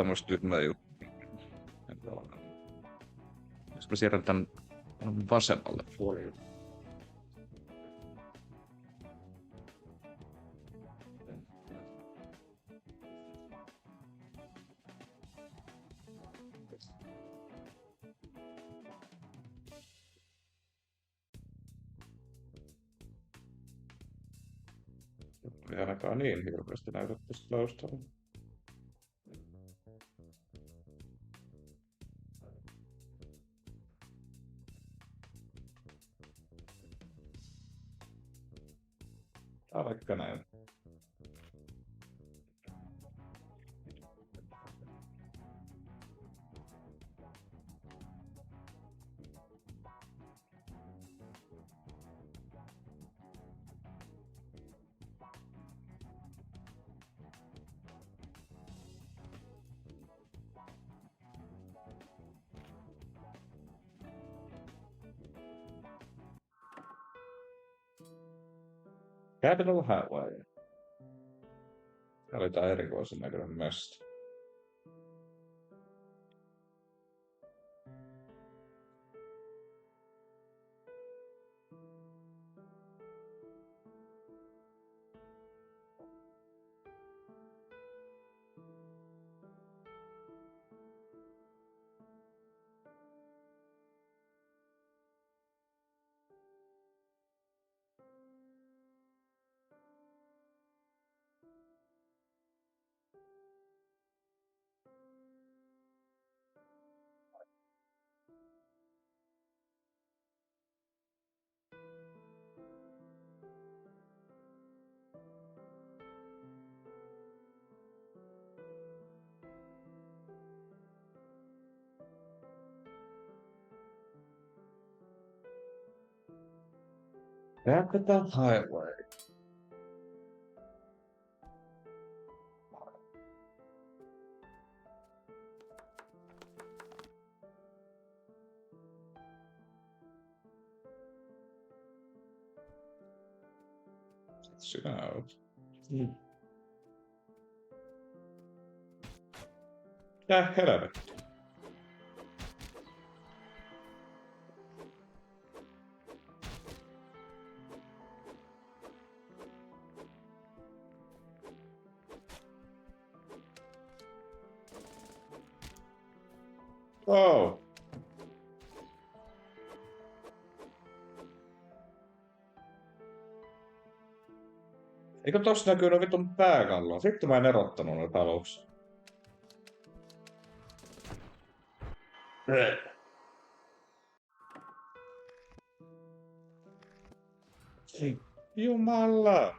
tämmöistä tyhmää juttua. Jos mä siirrän tän vasemmalle puolelle. Ei ainakaan niin hirveästi näytä tästä taustalla. Tää vaikka näin. Capital Highway. Tää oli tää erikoisen näköinen mesta. Capital Highway. Sinä oot. Tää helvetti. Oh. Eikö tossa näkyy no vitun pääkalloa? Vittu mä en erottanut noita aluksi. Ei jumala.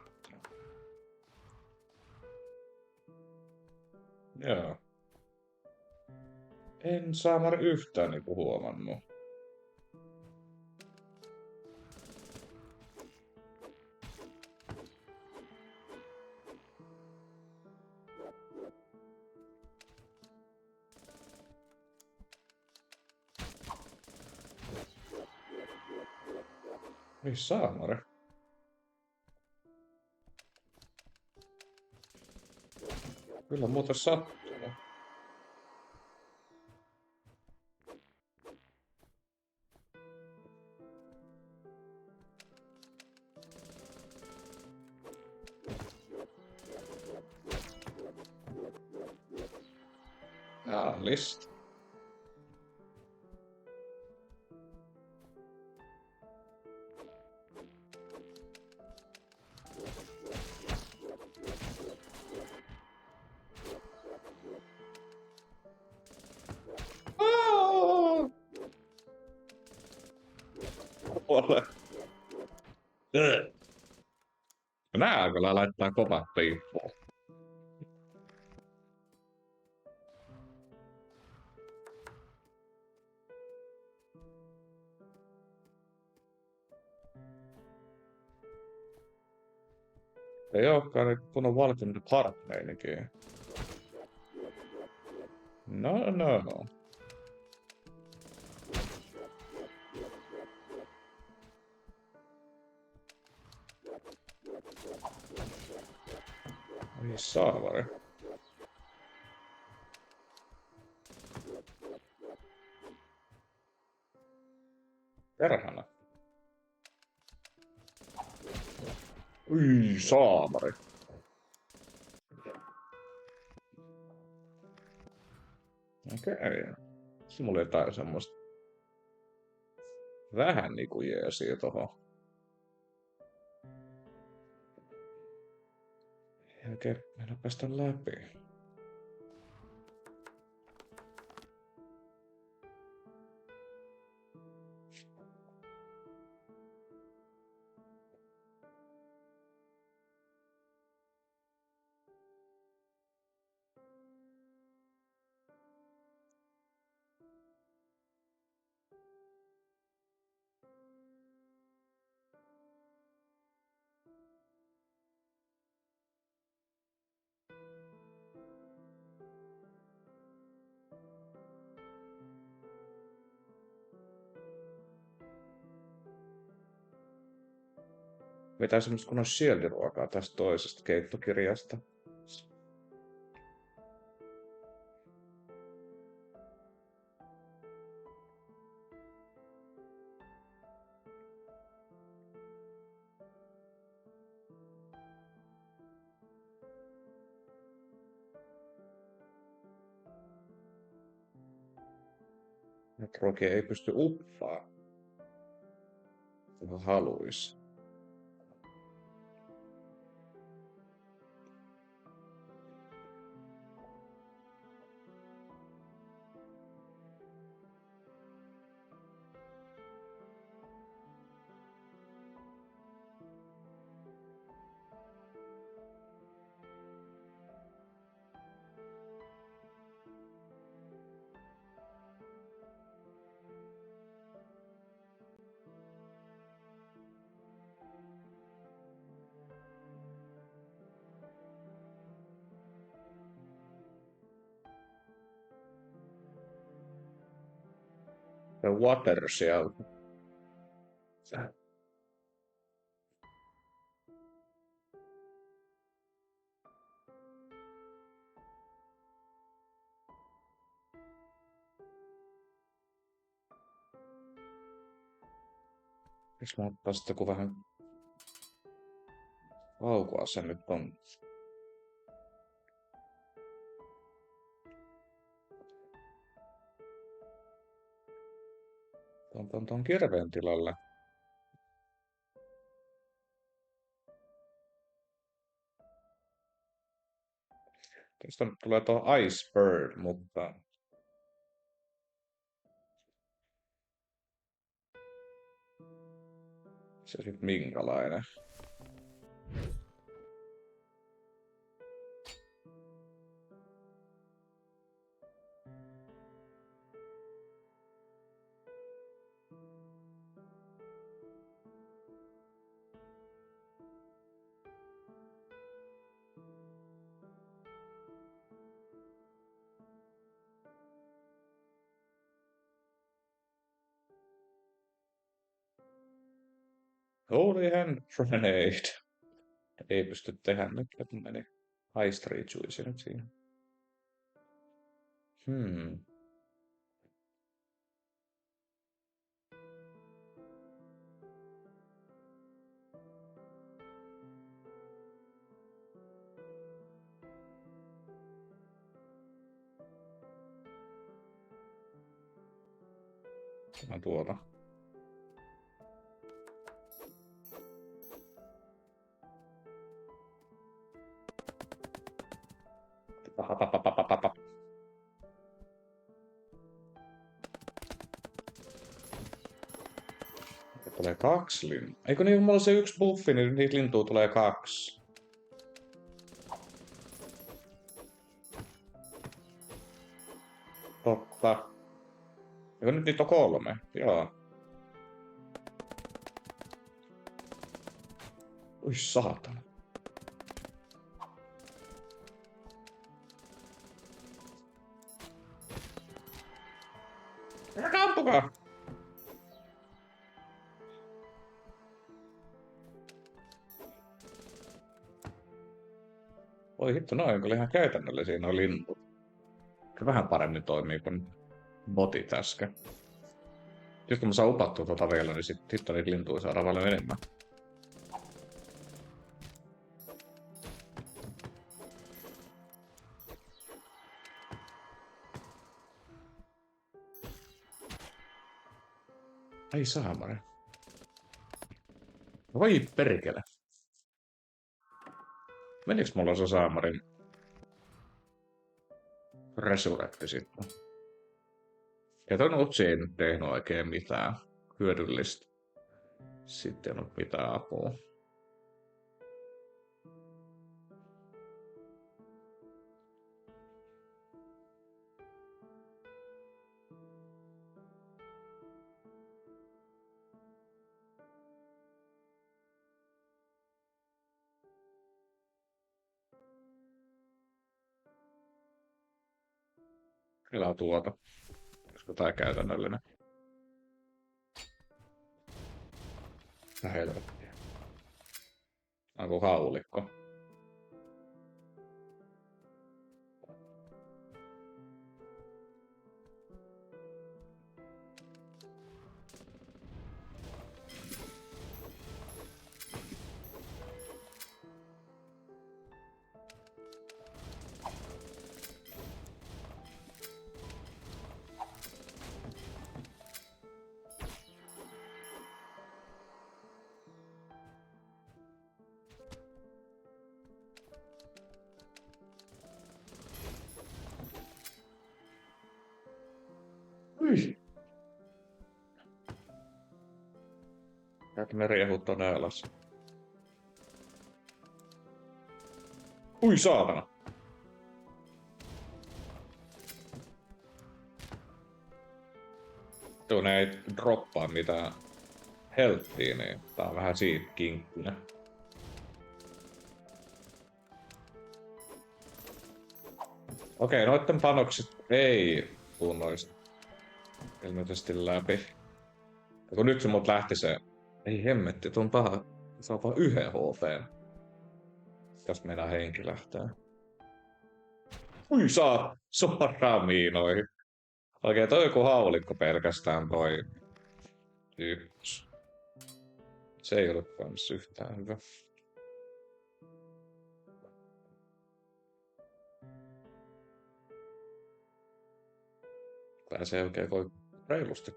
Joo. En saamari yhtään niinku huomannut. Ei saamari. Kyllä muuten sattunut. List. Nää kyllä laittaa kovat piippuun. Ei ookaan niin kunnon Walking the Park-meininkiä. No. Ei saavari. Perhana. Ui, saamari. Okei. Se mulla jotain semmoista vähän niinku jeesiä tohon. Ei oikein mennä päästä läpi. Vetää semmoista kunnon shieldiruokaa tästä toisesta keittokirjasta. Roki ei pysty uppaa. Joka haluis. The water sieltä. Jos mä ottaa sitten kun vähän aukua sen nyt on. Tuon kirveen tilalle. Tästä nyt tulee tuo Icebird, mutta se sit minkälainen. Holy hand grenade. Ei pysty tehdä nyt, että meni high street juice nyt siinä. Tämä tuota. Tulee 2 lintua. Eikö niin, kun mulla on se 1 buffi, niin niitä lintuja tulee 2. Totta. Eikö nyt niitä on 3? Joo. Oi saatana. Älä ampukaa! Oi hitto, noin oli ihan käytännöllisiä nuo linnut. Se vähän paremmin toimii kuin botit äsken. Sitten kun mä saan upattua tota vielä, niin sitten niitä lintuja saadaan paljon enemmän. Ei saamari. Voi perkele. Meniks mulla se saamarin resurretti sitten? Ja ton Utsi ei nyt tehnyt oikein mitään hyödyllistä. Sitten ei ole mitään apua. Kyllä tuota. Olisiko tää käytännöllinen? Helvettiä. Onko haulikko? Hyi. Käytä ne riehut tonne alas. Ui saatana! Tuo ei droppaa mitään helttiä, niin tää on vähän siitä kinkkinen. Okei, noitten panokset ei tuu noista ilmeisesti läpi. Ja kun nyt se mut lähti se... Ei hemmetti, tuon paha. Saa vaan 1 HP. Jos meidän henki lähtee. Ui saa! Suoraan miinoihin. Oikein toi joku haulikko pelkästään toi... Yksi. Se ei ole kans yhtään hyvä. Pääsee oikein voi reilusti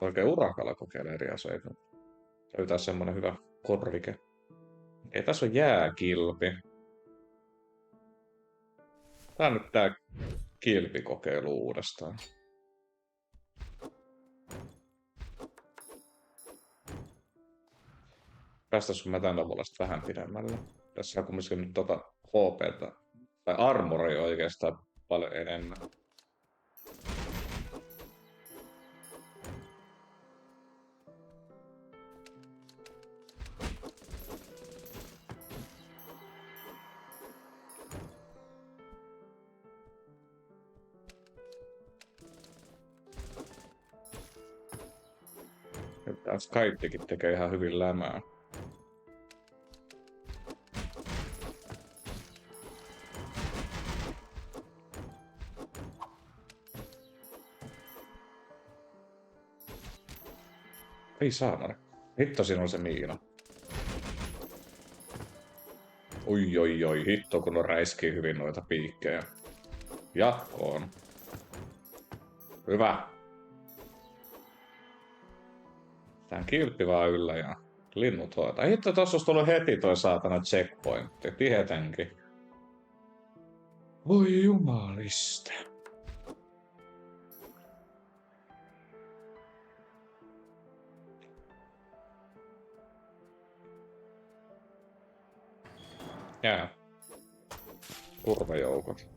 oikein urakalla kokeilee eri aseita. Löytää semmonen hyvä korvike. Ei tässä on jääkilpi. Tää on nyt tää kilpikokeilu uudestaan. Päästäis kun mä tän avulla sit vähän pidemmälle. Tässä on kumminkin nyt HP:tä tai armoria oikeastaan paljon enemmän. Tässä kaikkikin tekee ihan hyvin lämää. Ei saamari. Hitto, siinä on se miina. Oi, hitto kun on räiskii hyvin noita piikkejä. Jatkoon. Hyvä. Tää kilppi vaan yllä ja linnut hoitaa. Hitto, tossa olisi tullut heti toi saatana checkpointti. Tietenkin. Voi jumalista. Jää. Turvajoukot.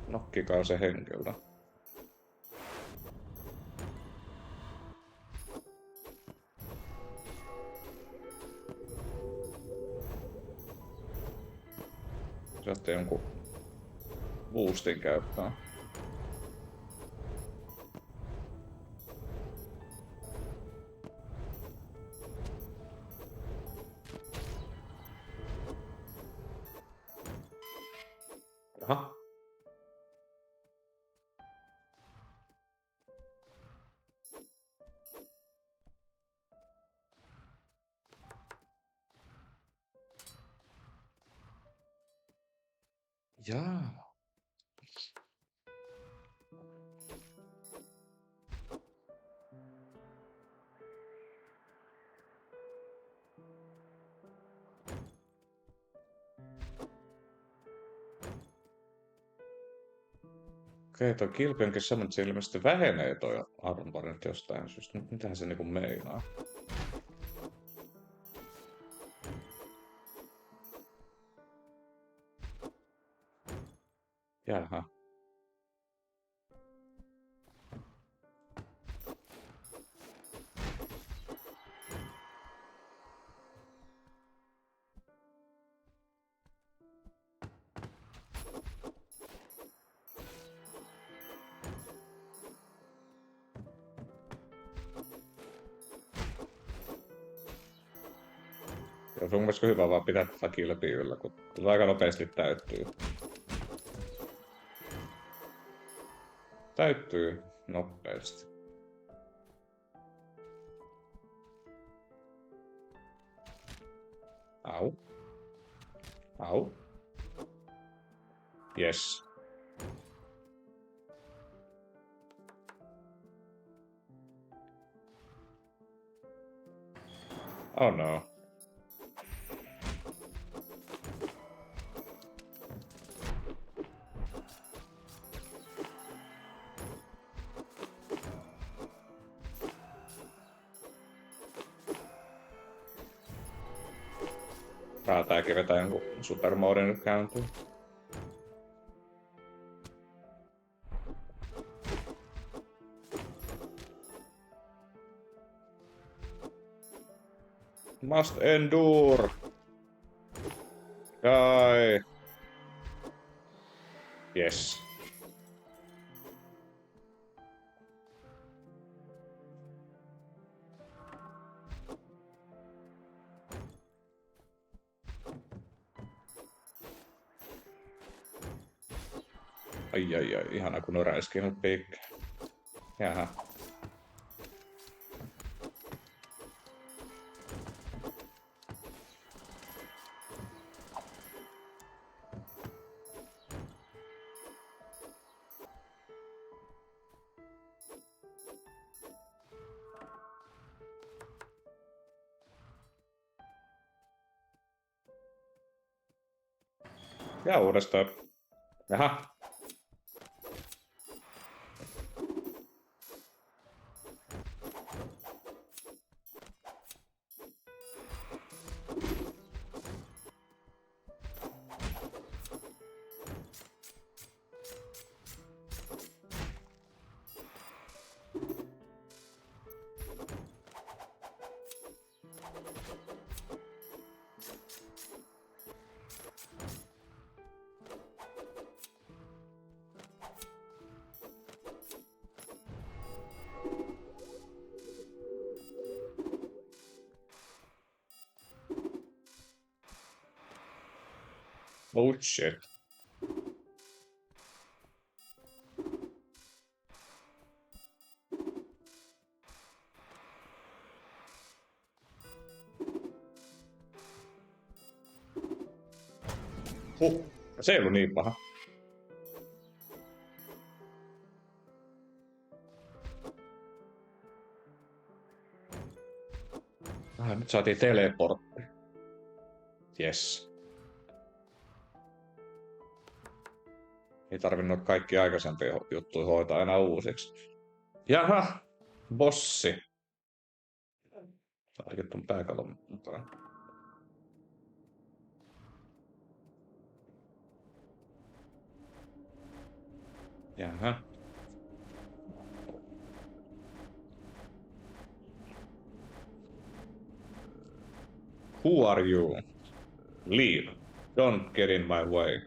Nokkikaa se henkilö. Saatte jonkun boostin käyttää. Jaa. Okei, toi kilpi onkin semmoinen, että se ilmeisesti vähenee toi armori nyt jostain syystä. Mitähän se niinku meinaa? Jaha. Se on mielestäni hyvä vaan pitää tätä kilpiä yllä, kun se aika nopeasti täyttyy. Täyttyy nopeasti. Au. Au. Yes. Oh no. Tääkin vetää jonkun supermoodin nyt käyntiin. Must endure! Die! Yes. Ai, ihana kun on räiskinut piikki. Jaha. Ja uudestaan. Jaha. Oh shit. Se ei ollut niin paha. Nyt saatiin teleportti. Yes. Ei tarvinnut kaikki aikaisempia juttuja hoitaa enää uusiksi. Jaha, bossi. Ainakin tuon pääkalon mukaan. Jaha. Who are you? Leave. Don't get in my way.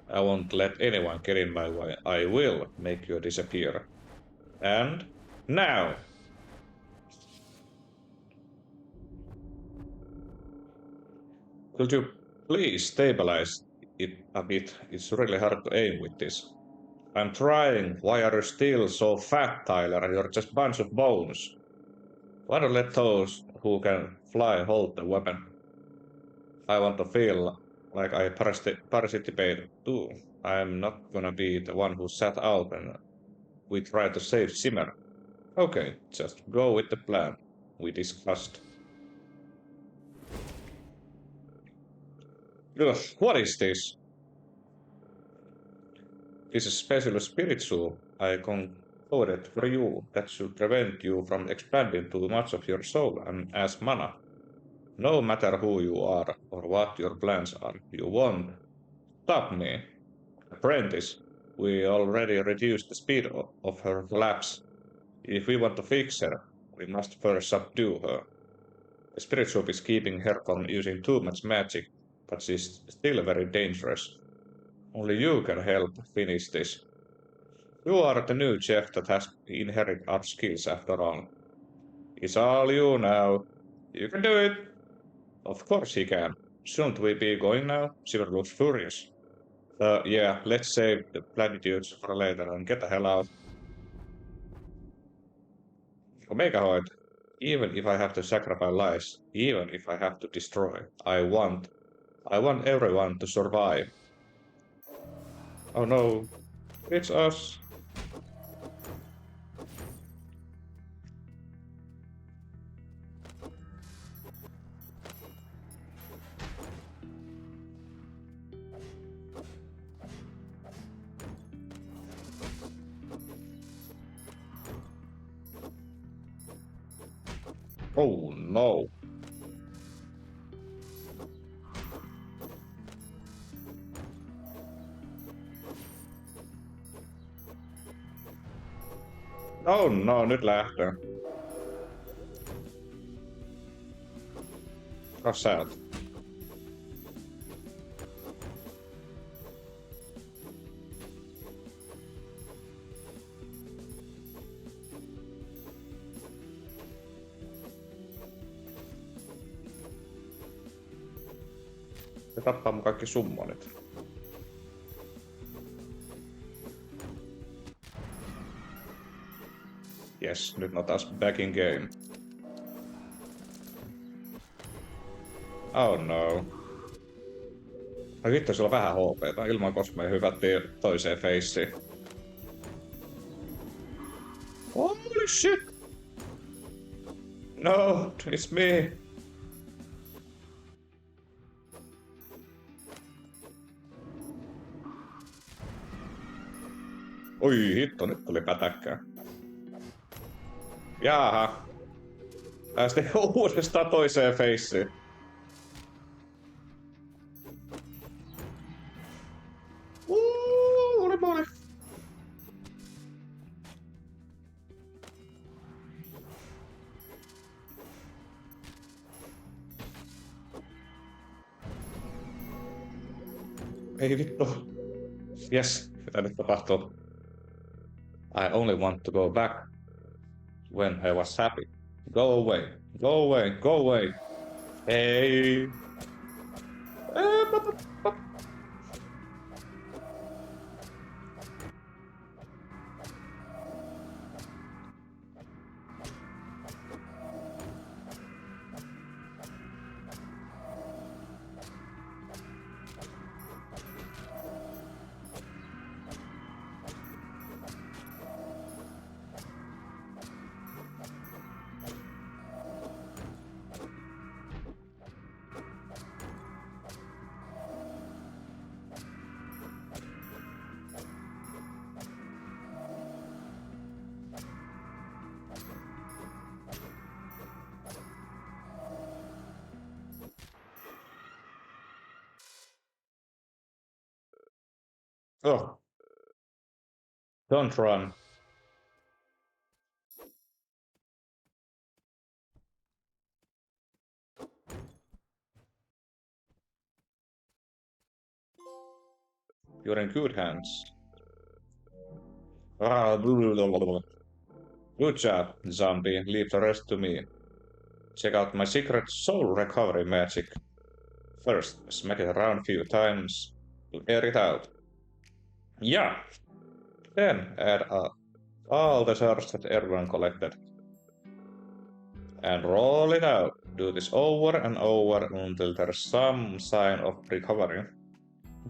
I won't let anyone get in my way. I will make you disappear. And now! Could you please stabilize it a bit? It's really hard to aim with this. I'm trying. Why are you still so fat, Tyler? You're just a bunch of bones. Why don't let those who can fly hold the weapon? I want to feel like I participate too. I'm not gonna be the one who sat out and we try to save Simmer. Okay, just go with the plan we discussed. Ugh, what is this? This is special spiritual I concluded for you that should prevent you from expanding too much of your soul and as mana. No matter who you are or what your plans are, you won't stop me. Apprentice, we already reduced the speed of her collapse. If we want to fix her, we must first subdue her. The spiritual is keeping her from using too much magic, but she's still very dangerous. Only you can help finish this. You are the new chef that has inherited our skills after all. It's all you now. You can do it. Of course he can. Shouldn't we be going now? Silver looks furious. Yeah, let's save the platitudes for later and get the hell out. Omega Hoid, even if I have to sacrifice lives, even if I have to destroy, I want everyone to survive. Oh no, it's us. Oh no. Oh no, nyt lähtee. How sad. Se tappaa mun kaikki summonit. Yes, nyt mä taas back in game. Oh no. Ai vittu, sillä on vähän HP:tä. Ilman kosmea hyvättiin toiseen faceen. Holy shit! No, it's me. Oi hitto, nyt tuli pätäkkää. Jaaha. Päästiin uudestaan toiseen faceen. Oli. Ei vittu. Yes, mitä nyt tapahtuu? I only want to go back when I was happy. Go away, go away, go away. Hey. Oh, don't run. You're in good hands. Good job, zombie. Leave the rest to me. Check out my secret soul recovery magic. First, smack it around a few times to air it out. Yeah. Then add up all the shards that everyone collected. And roll it out. Do this over and over until there's some sign of recovery.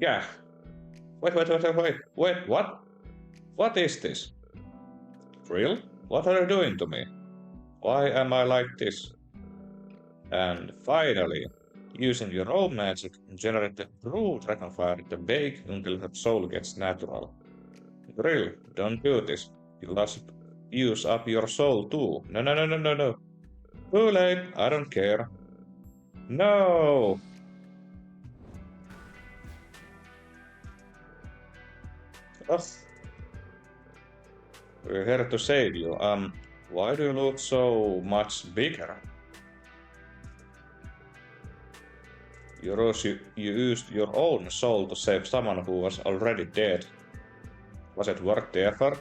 Yeah. Wait, what? What is this? Real? What are you doing to me? Why am I like this? And finally, using your own magic, generate the true dragon fire the bake until her soul gets natural. Real, don't do this. You must use up your soul too. No. Too late, I don't care. No! We're here to save you. Why do you look so much bigger? You used your own soul to save someone who was already dead. Was it worth the effort?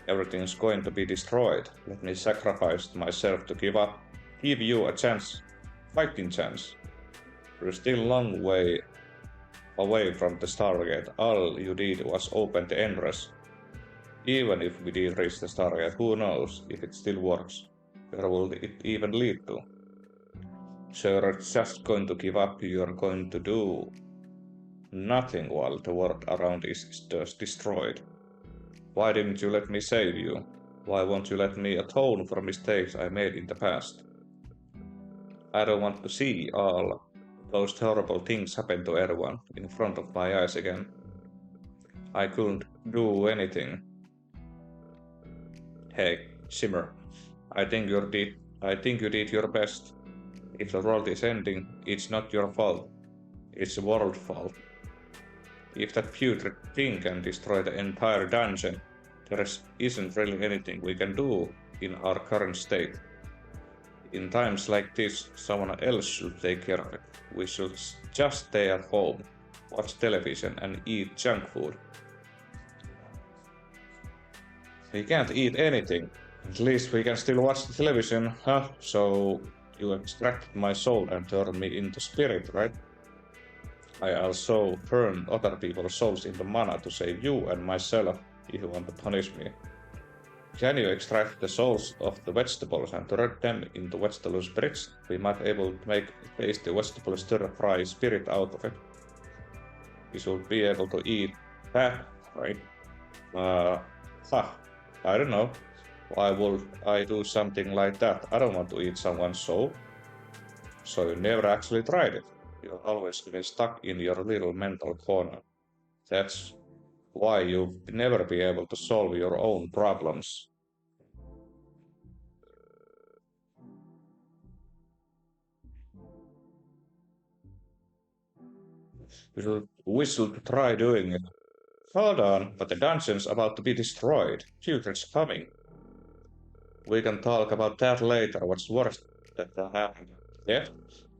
Everything's going to be destroyed. Let me sacrifice myself to give you a chance, fighting chance. You're still a long way away from the Stargate. All you did was open the entrance. Even if we did reach the Stargate, who knows if it still works? Where will it even lead to? So you're just going to give up, you're going to do nothing while the world around is just destroyed. Why didn't you let me save you? Why won't you let me atone for mistakes I made in the past? I don't want to see all those horrible things happen to everyone in front of my eyes again. I couldn't do anything. Hey, Shimmer, I think you did your best. If the world is ending, it's not your fault. It's the world's fault. If that putrid thing can destroy the entire dungeon, there isn't really anything we can do in our current state. In times like this, someone else should take care of it. We should just stay at home, watch television and eat junk food. We can't eat anything. At least we can still watch the television, huh? So you extracted my soul and turned me into spirit, right? I also turn other people's souls into mana to save you and myself if you want to punish me. Can you extract the souls of the vegetables and turn them into vegetable spirits? We might be able to make tasty vegetable stir-fry spirit out of it. We should be able to eat that, right? I don't know. Why would I do something like that? I don't want to eat someone's soul. So you never actually tried it. You're always been stuck in your little mental corner. That's why you'll never be able to solve your own problems. We should try doing it. Hold on, but the dungeon's about to be destroyed. Future's coming. We can talk about that later. What's worse that happened? Yeah?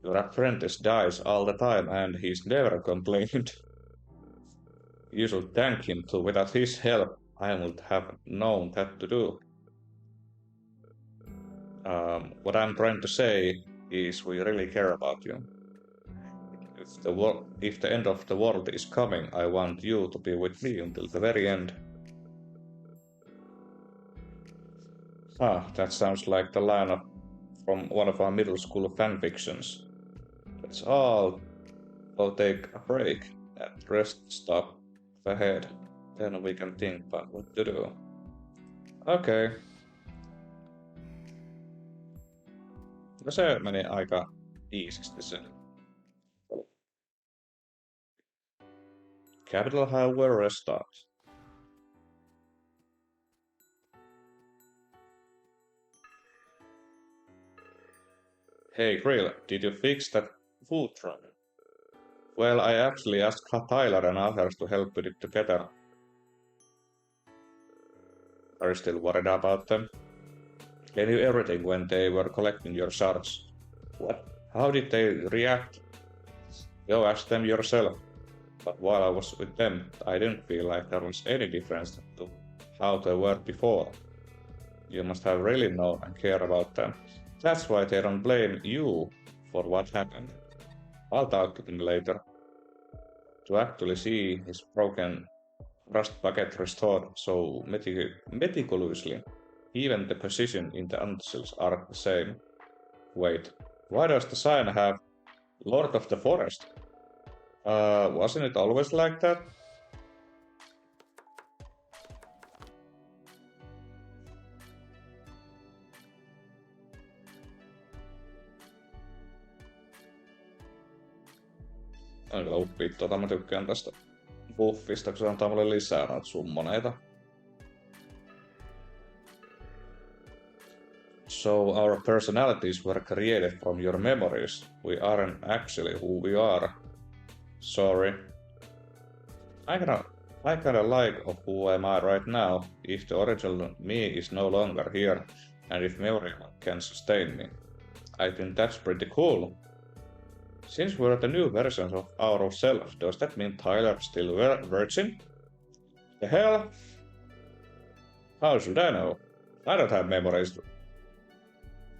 Your apprentice dies all the time and he's never complained. You should thank him too. Without his help, I would have known what to do. What I'm trying to say is we really care about you. If the end of the world is coming, I want you to be with me until the very end. That sounds like the line from one of our middle school fanfictions. Let's all go take a break and rest stop ahead. Then we can think about what to do. Okay. No se meni aika iisisti se. Capital Highway rest stops. Hey Grill, did you fix that food truck? Well, I actually asked Tyler and others to help put it together. Are you still worried about them? They knew everything when they were collecting your shards. What? How did they react? Go ask them yourself. But while I was with them, I didn't feel like there was any difference to how they were before. You must have really known and care about them. That's why they don't blame you for what happened. I'll talk to them later. To actually see his broken rust bucket restored so meticulously Even the position in the utensils are the same. Wait, why does the sign have Lord of the Forest? Wasn't it always like that? On kyllä uppii mä tykkään tästä buffista, kun se antaa mulle lisää noita summoneita. So our personalities were created from your memories. We aren't actually who we are. Sorry. I kinda like of who am I right now, if the original me is no longer here, and if memory can sustain me. I think that's pretty cool. Since we're the new versions of ourselves, does that mean Tyler's still virgin? The hell? How should I know? I don't have memories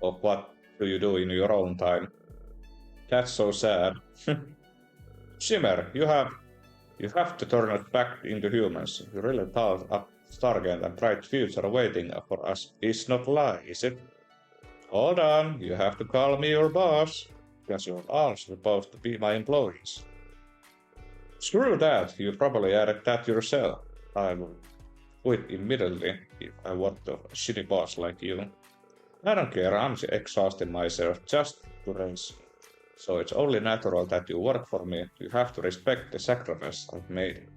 of what do you do in your own time. That's so sad. Shimmer, you have to turn us back into humans. You really thought up Stargate and bright future waiting for us is not lie, is it? Hold on, you have to call me your boss. Because you're all supposed to be my employees. Screw that, you probably added that yourself. I will quit immediately if I want a shitty boss like you. I don't care, I'm exhausting myself just to race. So it's only natural that you work for me. You have to respect the sacrifice I've made.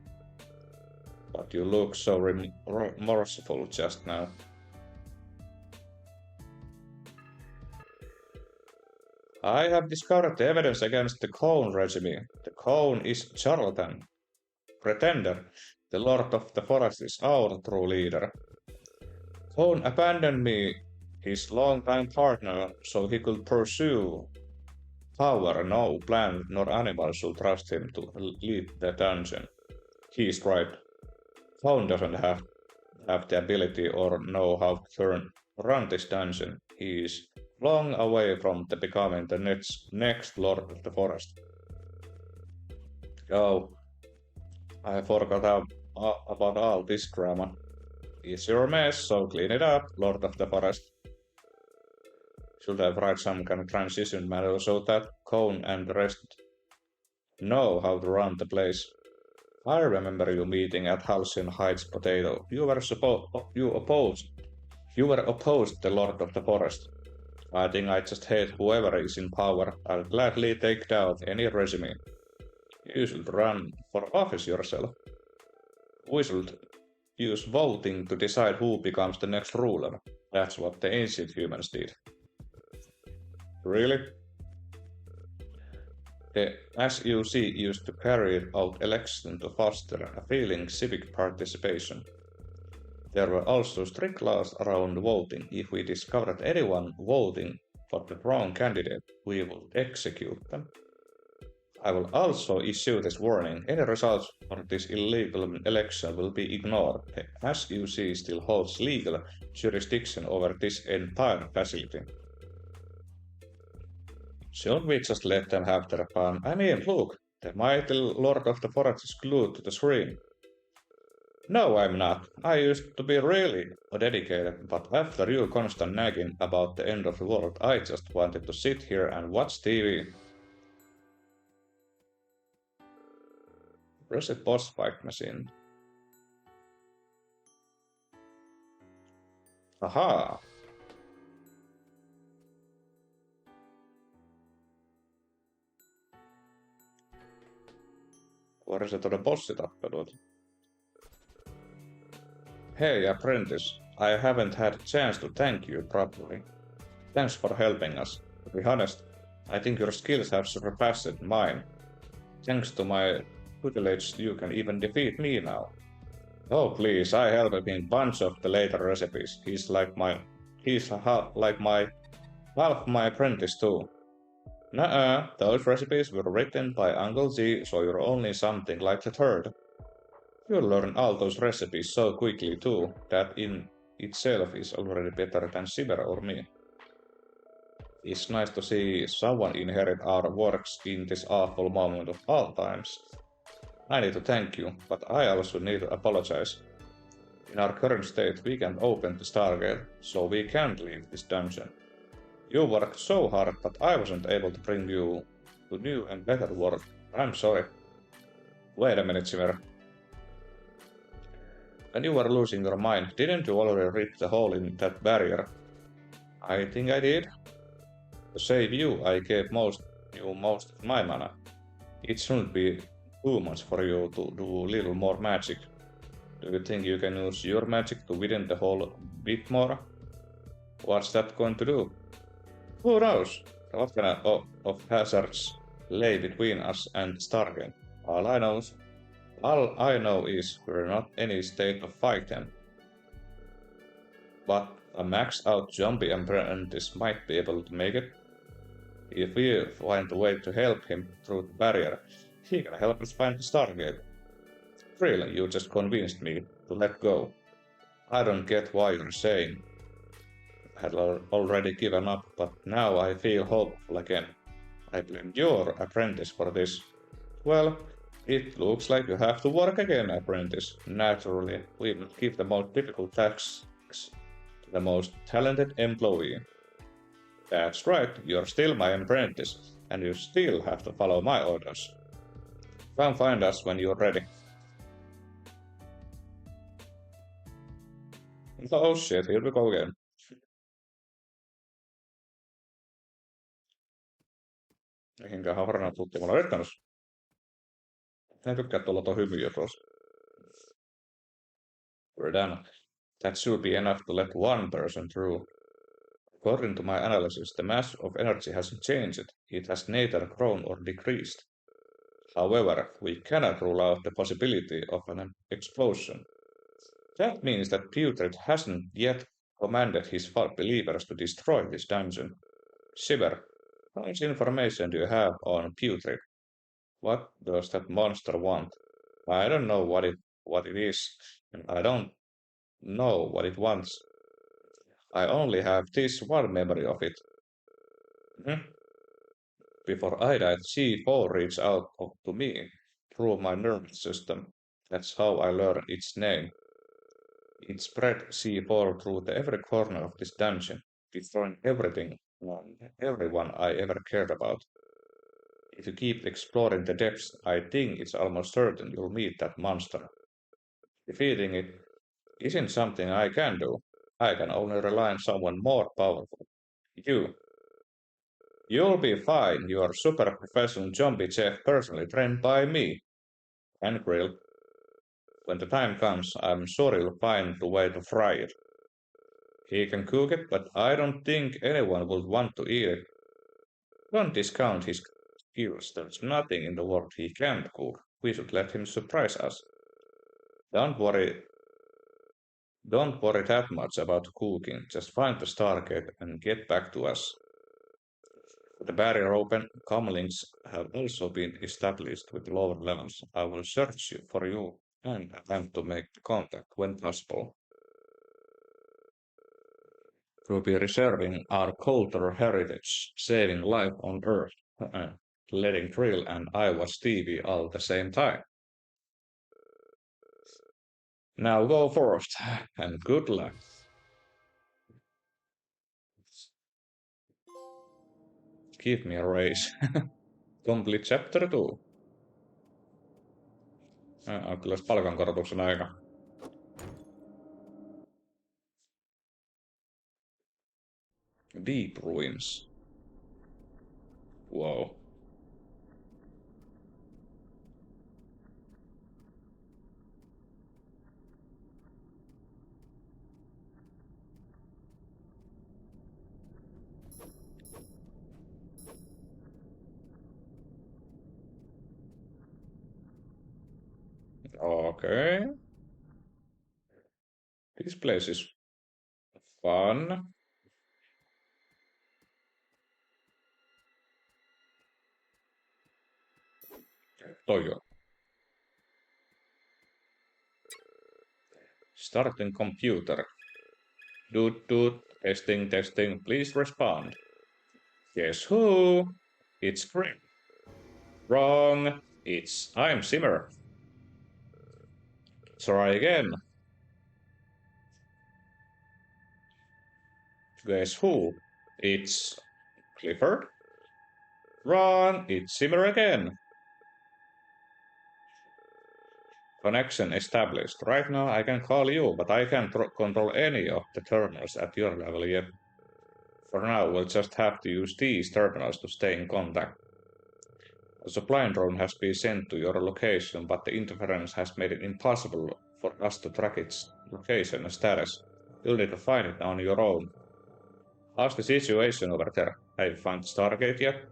But you look so remorseful just now. I have discovered the evidence against the Cone regime. The Cone is charlatan. Pretender. The Lord of the Forest is our true leader. Cone abandoned me, his longtime partner, so he could pursue power. No plant nor animal should trust him to lead the dungeon. He's right. Cone doesn't have the ability or know how to run this dungeon. He is long away from becoming the next Lord of the Forest. Oh, I forgot about all this drama. It's your mess, so clean it up, Lord of the Forest. Should I write some kind of transition manual so that Cone and the rest know how to run the place? I remember you meeting at Halcyon Heights Potato. You were opposed the Lord of the Forest. I think I just hate whoever is in power. I'll gladly take down any regime. You should run for office yourself. We should use voting to decide who becomes the next ruler. That's what the ancient humans did. Really? The SUC used to carry out elections to foster a feeling civic participation. There were also strict laws around voting. If we discovered anyone voting for the wrong candidate, we will execute them. I will also issue this warning. Any results for this illegal election will be ignored. The SUC still holds legal jurisdiction over this entire facility. Shouldn't we just let them have their fun? I mean, look, the mighty Lord of the Forest is glued to the screen. No, I'm not. I used to be really dedicated, but after you constant nagging about the end of the world, I just wanted to sit here and watch TV. Where's the boss fight machine? Aha! Where se tuonne bossitappelut? Hey, apprentice. I haven't had a chance to thank you properly. Thanks for helping us. To be honest, I think your skills have surpassed mine. Thanks to my tutelage, you can even defeat me now. Oh please, I helped him in a bunch of the later recipes. He's half my apprentice too. Nuh-uh, those recipes were written by Uncle G, so you're only something like the third. You learn all those recipes so quickly too, that in itself is already better than Shiver or me. It's nice to see someone inherit our works in this awful moment of all times. I need to thank you, but I also need to apologize. In our current state, we can't open the Stargate, so we can't leave this dungeon. You worked so hard, but I wasn't able to bring you to new and better world. I'm sorry. Wait a minute, Simmer. When you were losing your mind, didn't you already rip the hole in that barrier? I think I did. To save you, I gave most of my mana. It shouldn't be too much for you to do a little more magic. Do you think you can use your magic to widen the hole a bit more? What's that going to do? Who knows? What kind of hazards lay between us and Stargate? All I know is we're not in any state of fight them. But a maxed out zombie apprentice might be able to make it. If we find a way to help him through the barrier, he can help us find the Stargate. Really, you just convinced me to let go. I don't get why you're saying I had already given up, but now I feel hopeful again. I blame your apprentice for this. Well, it looks like you have to work again, apprentice. Naturally, we will give the most difficult tasks to the most talented employee. That's right, you're still my apprentice, and you still have to follow my orders. Come find us when you're ready. Oh shit, here we go again. Mihinkähän varmaan tuutti mulla yrittänyt. En tykkää tuolla tuon hymyjä tuossa. We're done. That should be enough to let one person through. According to my analysis, the mass of energy hasn't changed. It has neither grown or decreased. However, we cannot rule out the possibility of an explosion. That means that Putrid hasn't yet commanded his believers to destroy this dungeon. Shiver, how much information do you have on Putrid? What does that monster want? I don't know what it is, and I don't know what it wants. I only have this one memory of it. Before I died, C4 reached out to me through my nervous system. That's how I learned its name. It spread C4 through every corner of this dungeon, destroying everything and everyone I ever cared about. If you keep exploring the depths, I think it's almost certain you'll meet that monster. Defeating it isn't something I can do. I can only rely on someone more powerful. You. You'll be fine. You're super professional zombie chef personally trained by me. And grill. When the time comes, I'm sure you'll find a way to fry it. He can cook it, but I don't think anyone would want to eat it. Don't discount his skills. There's nothing in the world he can't cook. We should let him surprise us. Don't worry. Don't worry that much about cooking. Just find the Stargate and get back to us. The barrier open, comlinks have also been established with lower levels. I will search for you and attempt to make contact when possible. We'll be reserving our cultural heritage, saving life on Earth, letting Drill and I watch TV all the same time. Now go forth, and good luck. Give me a raise. Complete chapter 2. Kyllä palkankorotuksen aika. Deep ruins. Wow. Okay. This place is fun. Toi on. Starting computer. Doot, testing, please respond. Guess who? It's Grim. Wrong. I'm Simmer. Try again. Guess who? It's Clifford. Run! It's Simmer again. Connection established. Right now I can call you, but I can't control any of the terminals at your level yet. For now, we'll just have to use these terminals to stay in contact. A supply drone has been sent to your location, but the interference has made it impossible for us to track its location and status. You'll need to find it on your own. How's the situation over there? Have you found Stargate yet?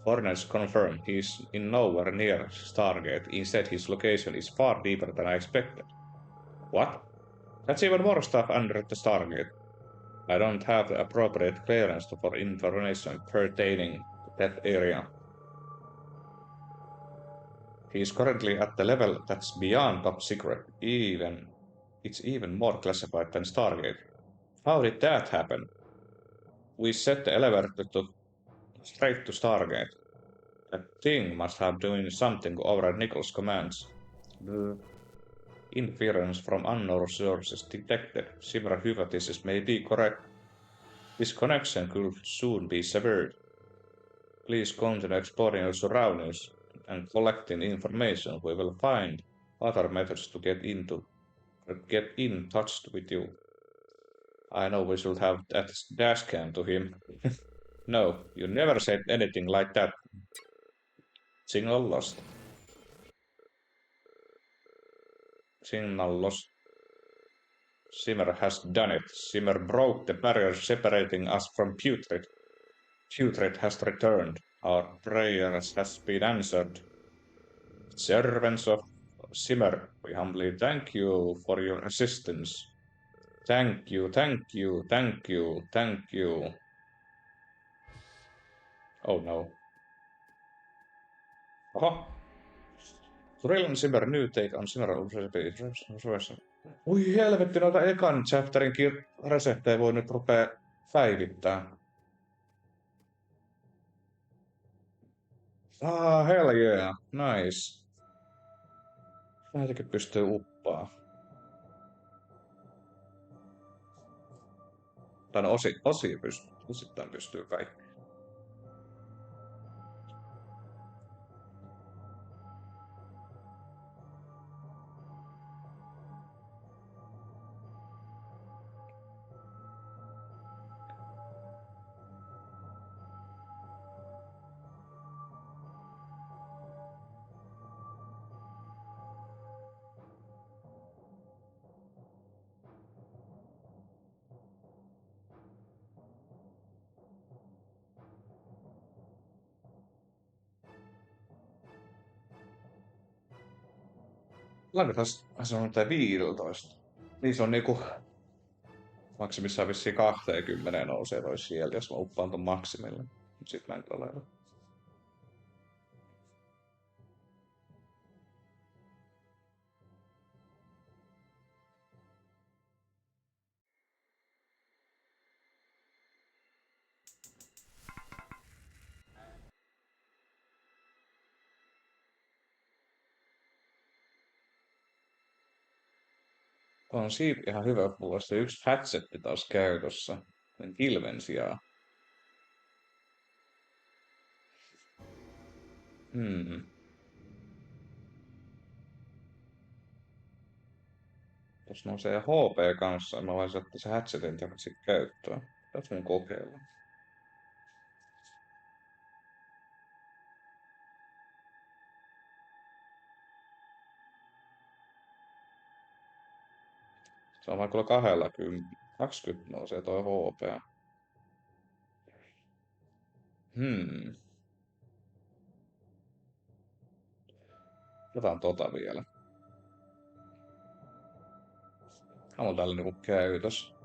Hornets confirmed he's in nowhere near Stargate. Instead, his location is far deeper than I expected. What? That's even more stuff under the Stargate. I don't have the appropriate clearance for information pertaining to that area. He's currently at the level that's beyond top secret. It's even more classified than Stargate. How did that happen? We set the elevator straight to Stargate. That thing must have doing something to override Nichols' commands. Interference from unknown sources detected. Similar hypothesis may be correct. This connection could soon be severed. Please continue exploring your surroundings and collecting information. We will find other methods to get in touch with you. I know we should have that dash cam to him. No, you never said anything like that. Signal lost. Signal lost. Simmer has done it. Simmer broke the barrier separating us from Putrid. Putrid has returned. Our prayers has been answered. Servants of Simmer, we humbly thank you for your assistance. Thank you, thank you, thank you, thank you. Oh no. Oho. Thrill on Simmer, new take on Simmer. Ui helvetti, noita ekan chapterin reseptejä voi nyt rupea päivittää. Hell yeah, nice. Näitäkin pystyy uppaa. Tai no osittain pystyy kaikki. Lankataan se on tää 15. Niin se on niinku maksimissaan vissiin 20 nousee toi sieltä, jos mä uppaan ton maksimille. Sit mä en kyllä laita. On siitä ihan hyvä, että mulla olisi yksi hatchetti taas käytössä. Sen kilven sijaan. Jos nousee HP kanssa, mä voisin ottaa se hatchetin takaisin käyttöön. Tässä mun kokeilla. Se on vaan kyllä 20 nousee toi HP. Otetaan tota vielä. On täällä niinku käytös.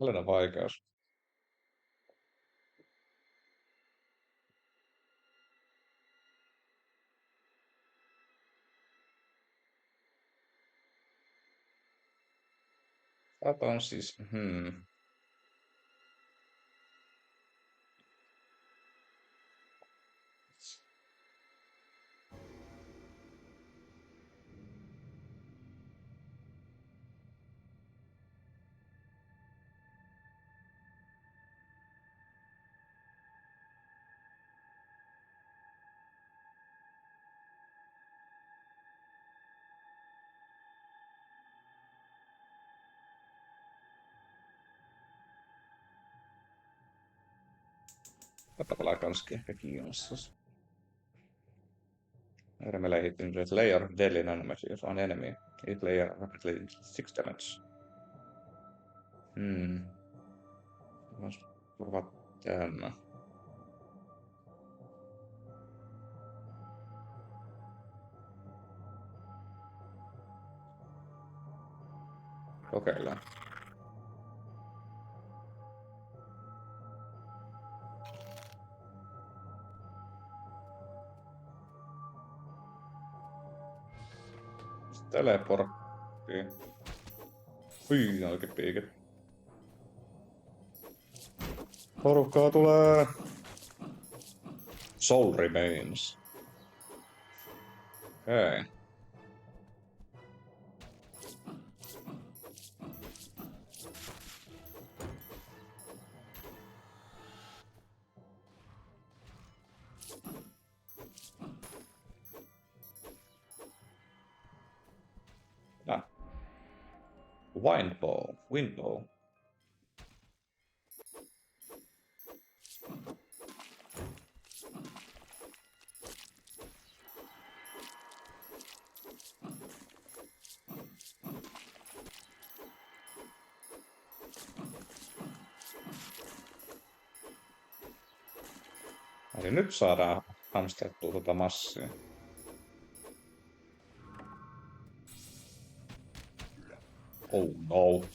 Tällainen vaikeus. Tätä on siis... Tätä pelaa kanskin ehkä kiinnostus. Melee hit in red layer deadly non-materials on enemy. Each layer rapidly 6 damage. Voisi turvaa tämä. Kokeillaan. Teleportti. Hyi, oikein piikit. Porukkaa tulee. Soul remains. Okei. Windbow. Eli nyt saadaan hamstrattua tuota massia. Oh no.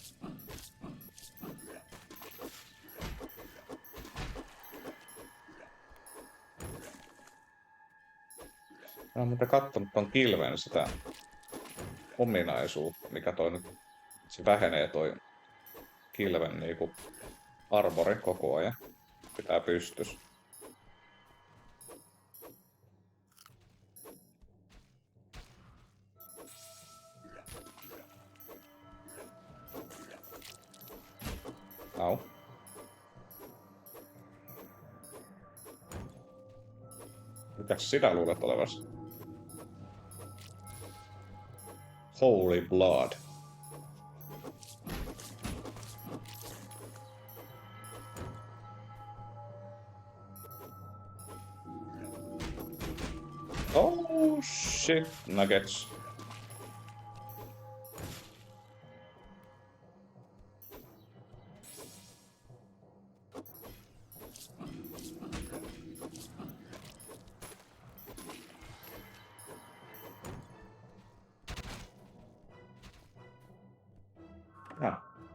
Mä oon muuten kattonut ton kilven sitä ominaisuutta, mikä toi nyt, se vähenee toi kilven niinku armori koko ajan. Pitää pystys. Au. Mitäs sinä luulet olevasi? Holy blood. Oh shit, nuggets.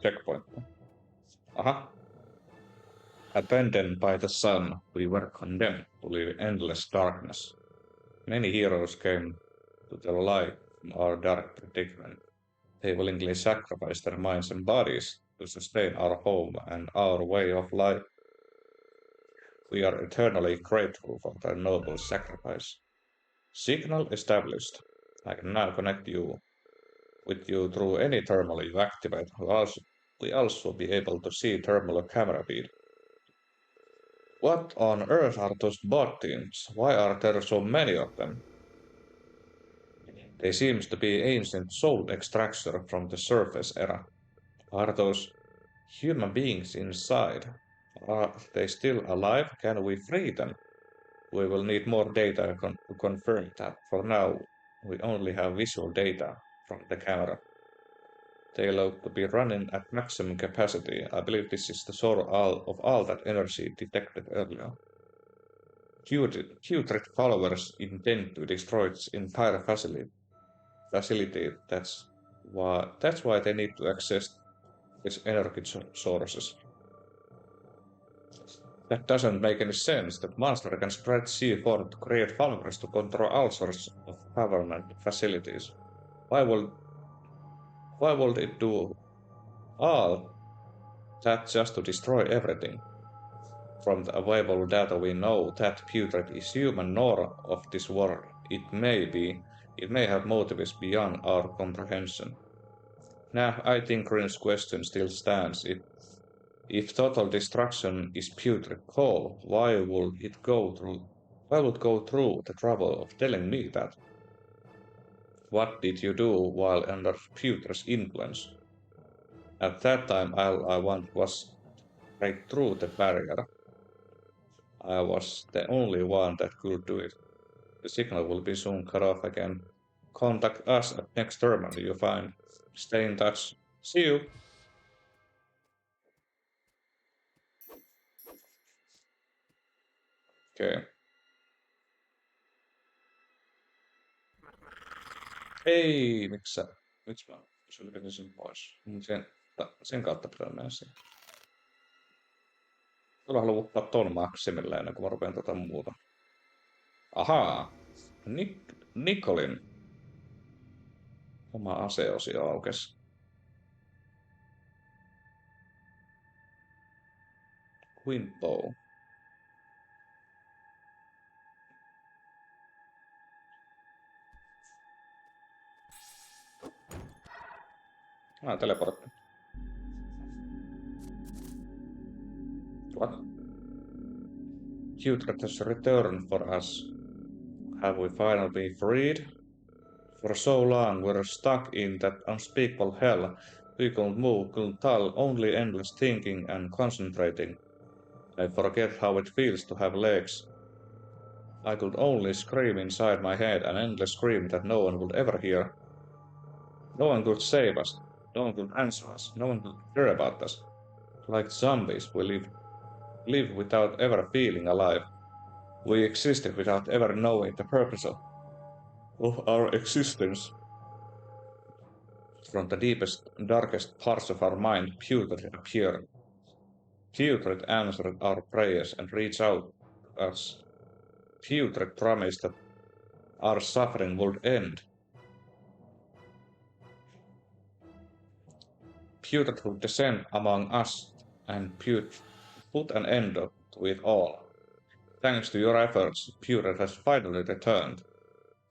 Checkpoint. Aha. Abandoned by the sun, we were condemned to live in endless darkness. Many heroes came to the light from our dark predicament. They willingly sacrificed their minds and bodies to sustain our home and our way of life. We are eternally grateful for their noble sacrifice. Signal established. I can now connect with you through any thermal you activate. We also be able to see thermal camera feed. What on earth are those bot teams? Why are there so many of them? They seem to be ancient soul extractors from the surface era. Are those human beings inside? Are they still alive? Can we free them? We will need more data to confirm that. For now, we only have visual data from the camera. They look to be running at maximum capacity. I believe this is the source of all that energy detected earlier. Putrid followers intend to destroy its entire facility. That's why they need to access its energy sources. That doesn't make any sense. That monster can spread C4 to create vulgars to control all sorts of government facilities. Why would it do all that just to destroy everything? From the available data we know that Putrid is human nor of this world. It may have motives beyond our comprehension. Now, I think Green's question still stands. If total destruction is putrid coal, why would it go through the trouble of telling me that? What did you do while under Putrid's influence? At that time, all I wanted was to break through the barrier. I was the only one that could do it. The signal will be soon cut off again. Contact us at next terminal you find. Stay in touch. See you! Okei. Ei, miksi mä sylkäsin sen pois? Sen kautta pitää mennä siihen. Kyllä haluan ottaa ton maksimille ennen kuin mä rupean tota muuta. Ahaa! Nikolin oma aseosio aukesi. Quinto. Teleportti. What? Putrid has returned for us. Have we finally been freed? For so long we're stuck in that unspeakable hell. We couldn't move, couldn't tell, only endless thinking and concentrating. I forget how it feels to have legs. I could only scream inside my head an endless scream that no one would ever hear. No one could save us. No one could answer us. No one could care about us. Like zombies, we live without ever feeling alive. We existed without ever knowing the purpose of our existence. From the deepest, darkest parts of our mind, Putrid appeared. Putrid answered our prayers and reached out to us. Putrid promised that our suffering would end. Putrid would descend among us and put an end to it all. Thanks to your efforts, Putrid has finally returned.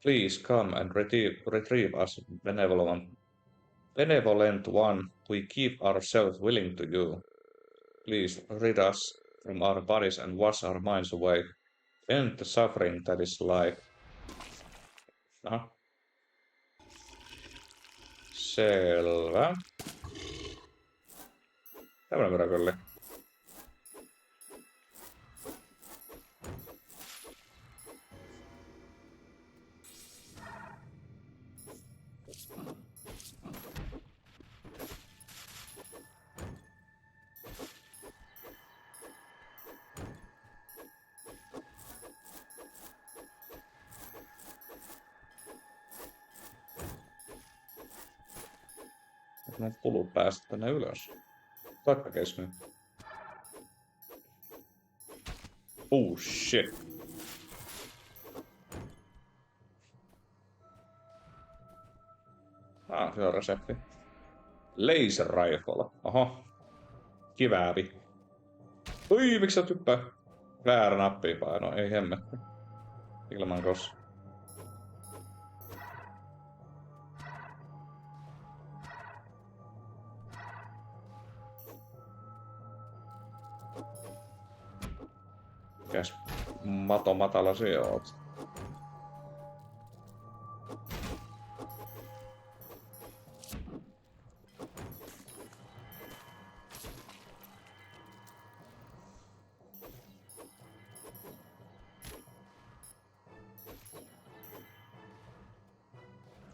Please come and retrieve us, benevolent one. We give ourselves willing to you. Please rid us from our bodies and wash our minds away. End the suffering that is life. Aha. Selvä. Tämmönen mirakelli. Näitä kulut päästä tänne ylös. Takkakesky. Oh shit. Se on resepti. Laser rifle. Oho. Kivääri. Oi, miksi sä typpää? Väärä nappi paino, ei hemmetti. Ilman kos. Mikäs matala se oot?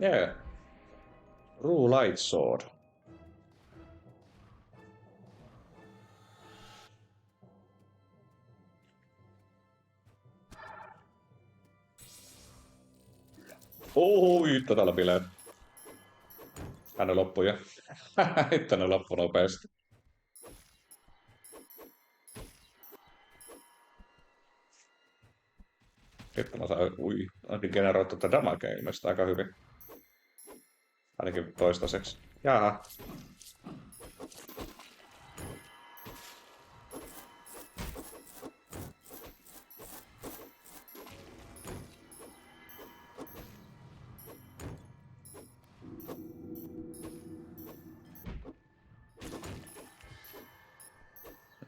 Yeah. True light sword. Oi, täällä bileet. Ne loppui jo. Hitto ne loppu nopeasti. Sitten mä saan, ainakin generoitu tätä damagea ilmeisesti aika hyvin. Ainakin toistaiseksi. Jaha.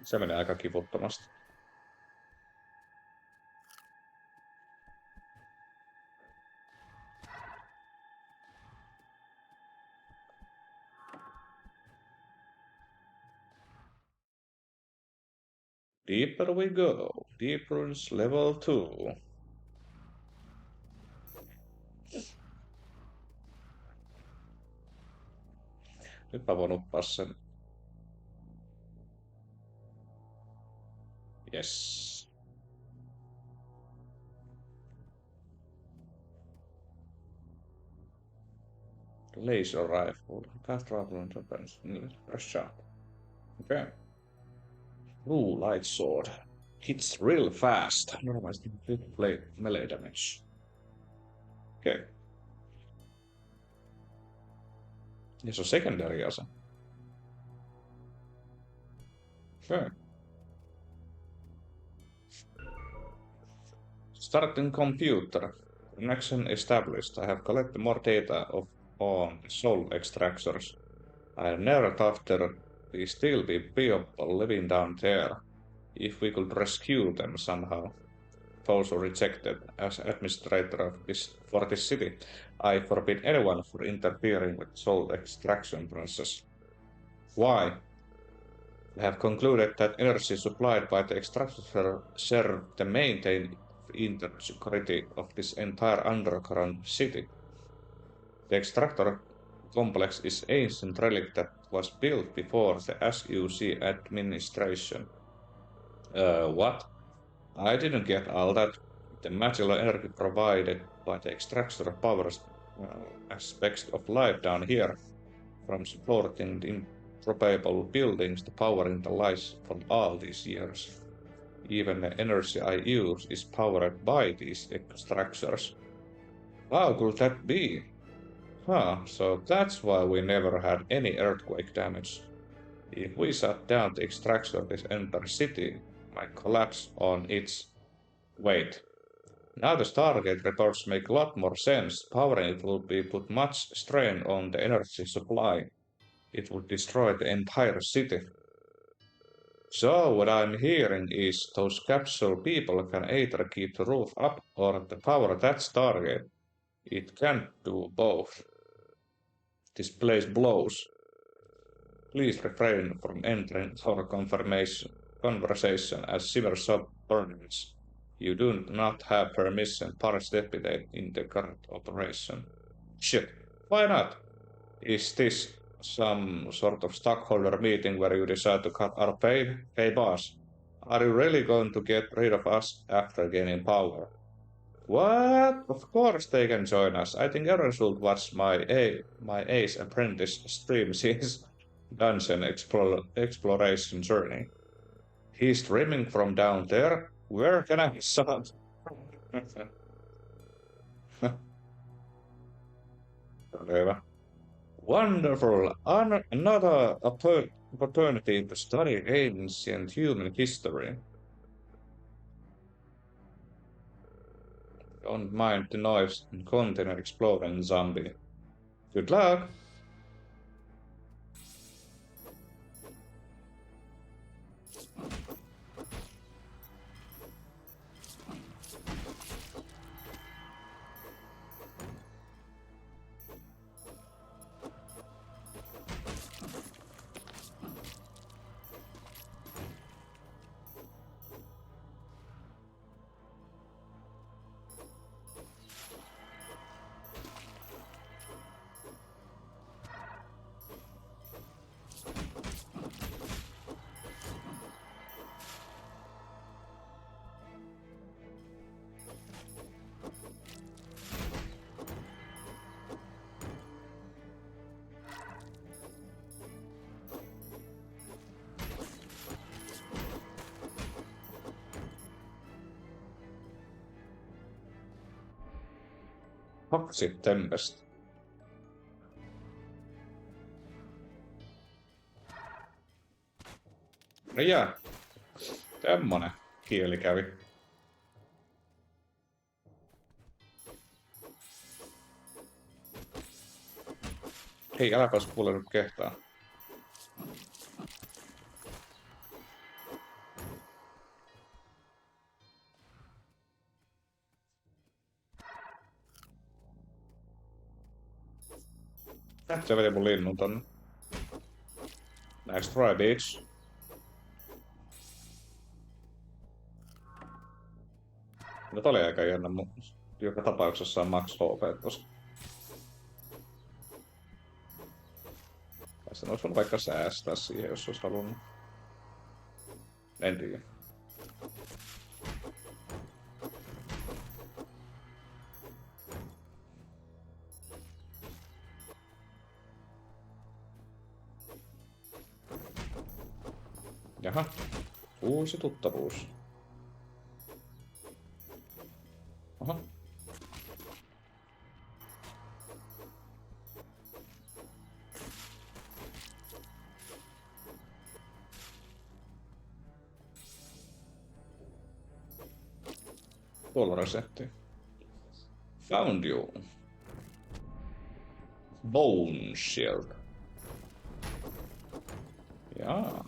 Se menee aika kivuttomasti. Deeper we go. Deeper is level 2. Nyt mä voin uppaa sen. Yes. Laser rifle. Fast rifle and weapons. Rush shot. Okay. Blue light sword. Hits real fast. Normally play melee damage. Okay. Ja se on secondary ase. Okay. Starting computer. Connection established. I have collected more data on soul extractors. I never thought there would still be people living down there. If we could rescue them somehow. Those who rejected as administrator for this city, I forbid anyone from interfering with soul extraction process. Why? We have concluded that energy supplied by the extractor serve the maintain integrity of this entire underground city. The extractor complex is ancient relic that was built before the SUC administration. What? I didn't get all that. The magical energy provided by the extractor powers aspects of life down here, from supporting the improbable buildings to powering the lights for all these years. Even the energy I use is powered by these extractors. How could that be? So that's why we never had any earthquake damage. If we shut down the extractor of this entire city, might collapse on its weight. Now the Stargate reports make a lot more sense. Powering it would be put much strain on the energy supply. It would destroy the entire city. So what I'm hearing is those capsule people can either keep the roof up or the power that Stargate. It can't do both. This place blows. Please refrain from entering our conversation as civil subordinates. You do not have permission to participate in the current operation. Shit, why not? Is this some sort of stockholder meeting where you decide to cut our pay? Hey boss, are you really going to get rid of us after gaining power? What? Of course they can join us. I think everyone should watch my Ace Apprentice stream his dungeon exploration journey. He's streaming from down there. Where can I start? Hyvä. Wonderful. Another opportunity to study ancient human history. Don't mind the noise and continue exploring, zombie. Good luck! 2 Tempest. No jää. Semmonen kieli kävi. Hei, äläpäs kuule nyt kehtaa. Se veti mun linnun tonne. Nice try, bitch. Nyt oli aika jännä, mutta joka tapauksessa on max HP, koska... Sen olisi voinut vaikka säästää siihen, jos olisi halunnut. En tiedä. Jaha. Uusi tuttavuus. Aha. Tuolla resetti. Found you. Bone shield. Jaa.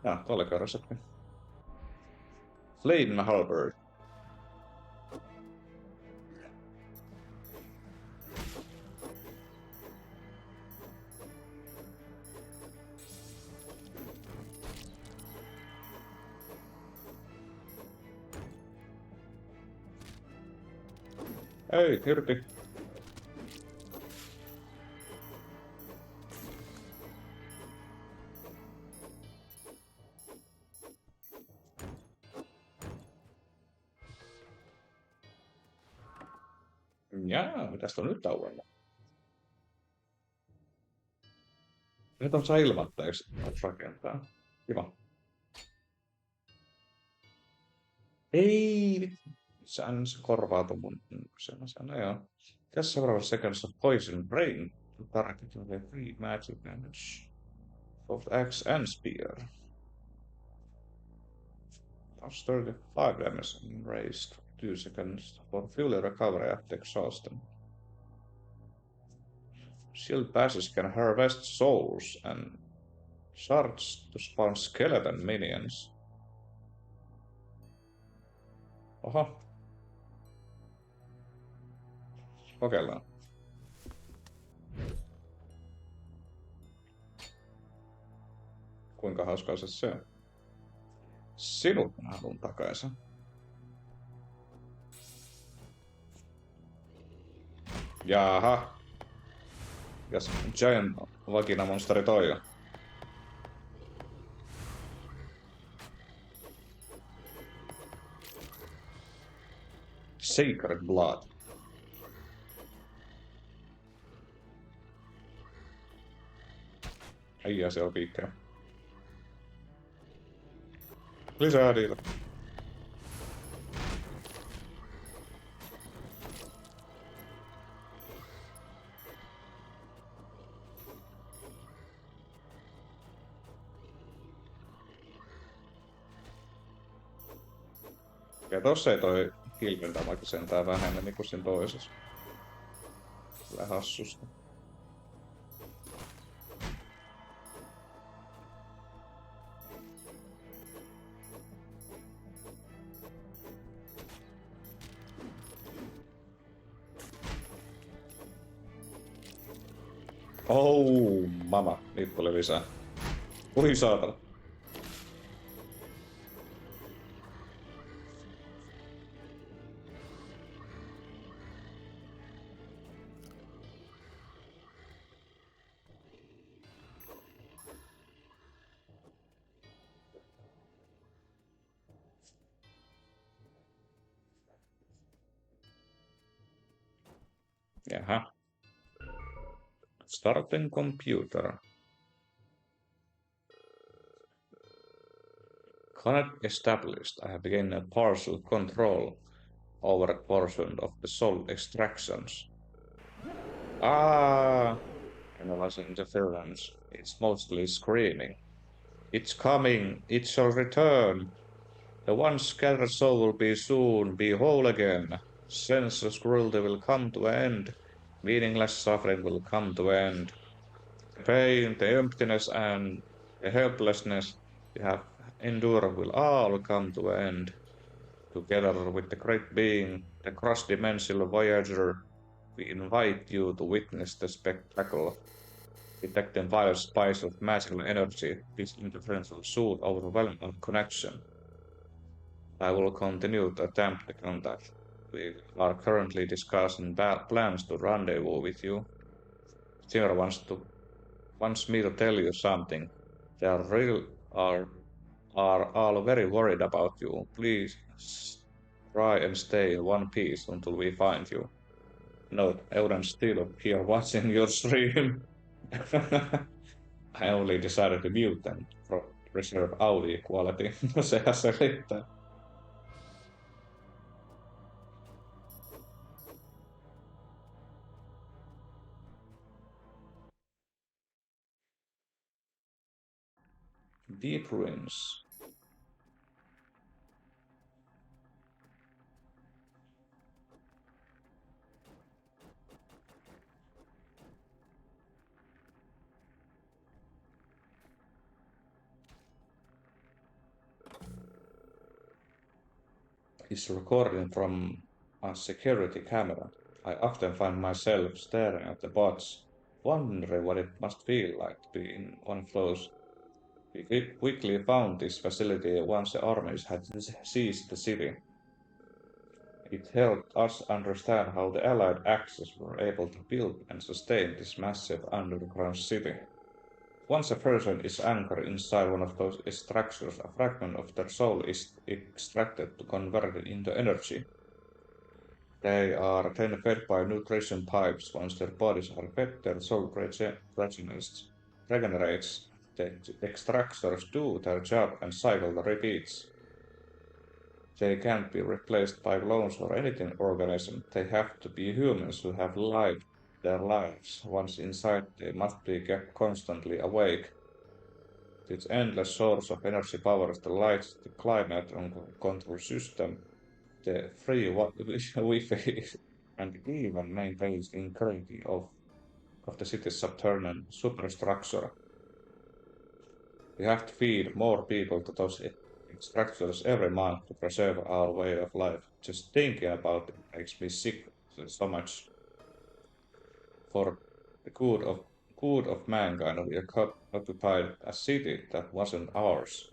Jaa, tuollakaan resepti. Flame Halberd. Ei, irti. Jaa, mitäs on nyt tauolla? Nyt on saa ilmatteeksi rakentaa. Kiva. Ei! Sehän se korvautuu mun sellaisena, no joo. Tässä seuraavassa seconds of poison brain. Target of the free magic damage. Both axe and spear. Plus 35 damage and raised 2 seconds for full recovery after exhaustion. Shield passes can harvest souls and shards to spawn skeleton minions. Oho. Kokeillaan. Kuinka hauskaa se on? Sinut mä haluun takaisin. Jaha. Jos Giant Vagina Monsteri toi on. Sacred Blood. Ai se on piikkää. Lisää niitä. Ja tossa ei toi hilventämäkin sentään vähemmän niinku siinä toisessa. Kyllä hassusta. Oh, mama. Niitä tuli lisää. Ui saatana. Jaha. Starting computer. Connect established. I have gained a partial control over a portion of the soul extractions. Ah, analyzing interference. It's mostly screaming. It's coming. It shall return. The once scattered soul will be soon be whole again. Senseless cruelty will come to an end. Meaningless suffering will come to an end. The pain, the emptiness, and the helplessness you have endured will all come to an end. Together with the great being, the cross-dimensional voyager, we invite you to witness the spectacle. Detecting vital spice of magical energy, this interference will soon overwhelm our connection. I will continue to attempt the contact. We are currently discussing plans to rendezvous with you. Zero wants me to tell you something. They are real are all very worried about you. Please try and stay in one piece until we find you. Note, Euron's still here watching your stream. I only decided to mute them for preserve audio quality. Sehän se riittää. Deep ruins. Is recording from a security camera. I often find myself staring at the bots, wondering what it must feel like to be in one of those. We quickly found this facility once the armies had seized the city. It helped us understand how the Allied Axis were able to build and sustain this massive underground city. Once a person is anchored inside one of those structures, a fragment of their soul is extracted to convert it into energy. They are then fed by nutrition pipes. Once their bodies are fed, their soul regenerates. The extractors do their job and cycle repeats. They can't be replaced by clones or anything organism. They have to be humans who have lived their lives. Once inside, they must be kept constantly awake. This endless source of energy powers the lights, the climate and control system, the free Wi-Fi, and even maintains the integrity of the city's subterranean superstructure. We have to feed more people to those structures every month to preserve our way of life. Just thinking about it makes me sick so much. For the good of mankind, we occupied a city that wasn't ours.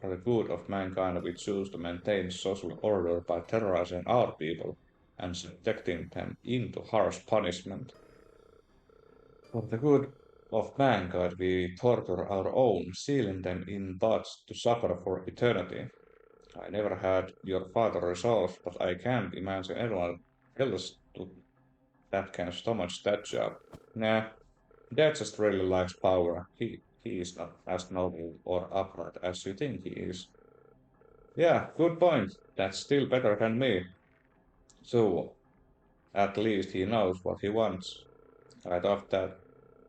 For the good of mankind, we choose to maintain social order by terrorizing our people and subjecting them into harsh punishment. For the good of mankind, we torture our own, sealing them in bots to suffer for eternity. I never had your father resolve, but I can't imagine anyone else that can stomach that job. Nah, Dad just really likes power. He is not as noble or upright as you think he is. Yeah, good point. That's still better than me. So, at least he knows what he wants. I thought that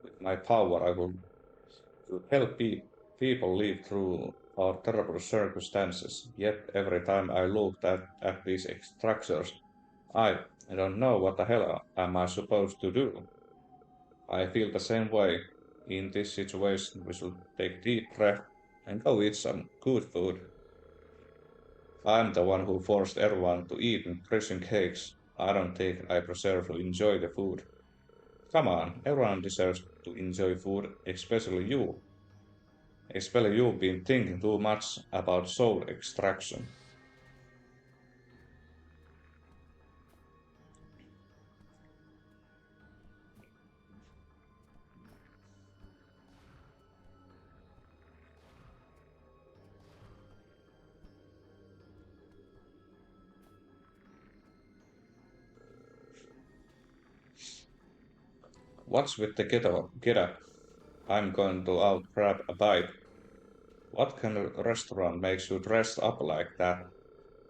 with my power I would help people live through our terrible circumstances. Yet every time I looked at these structures, I don't know what the hell am I supposed to do. I feel the same way. In this situation, we should take deep breath and go eat some good food. I'm the one who forced everyone to eat prison cakes. I don't think I deserve to enjoy the food. Come on, everyone deserves to enjoy food, especially you. Especially you been thinking too much about soul extraction. What's with the get up? I'm going to out grab a bite. What kind of restaurant makes you dress up like that?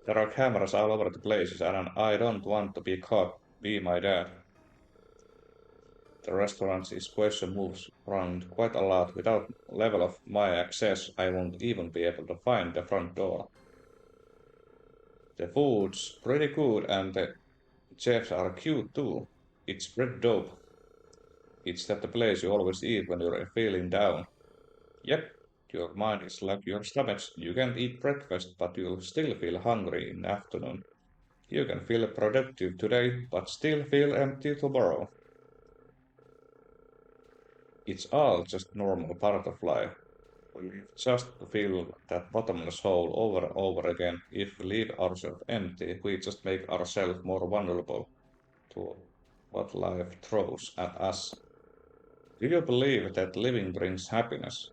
There are cameras all over the place, and I don't want to be caught. Be my dad. The restaurant's question moves around quite a lot. Without level of my access, I won't even be able to find the front door. The food's pretty good and the chefs are cute too. It's pretty dope. It's that the place you always eat when you're feeling down. Yep, your mind is like your stomach. You can eat breakfast, but you'll still feel hungry in the afternoon. You can feel productive today, but still feel empty tomorrow. It's all just normal part of life. We just feel that bottomless hole over and over again. If we leave ourselves empty, we just make ourselves more vulnerable to what life throws at us. Do you believe that living brings happiness?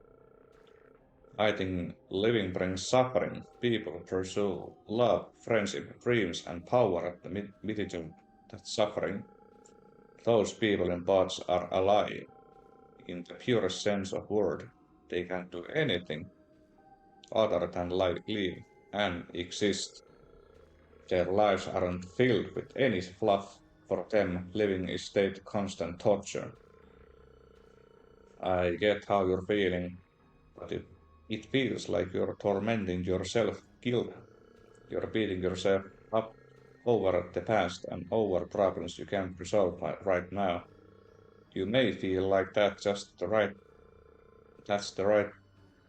I think living brings suffering. People pursue love, friendship, dreams, and power at the mitigate that suffering. Those people in pods are alive in the purest sense of word. They can do anything other than live and exist. Their lives aren't filled with any fluff. For them, living is state constant torture. I get how you're feeling, but it feels like you're tormenting yourself. Guilt. You're beating yourself up over the past and over problems you can't resolve right now. You may feel like that's the right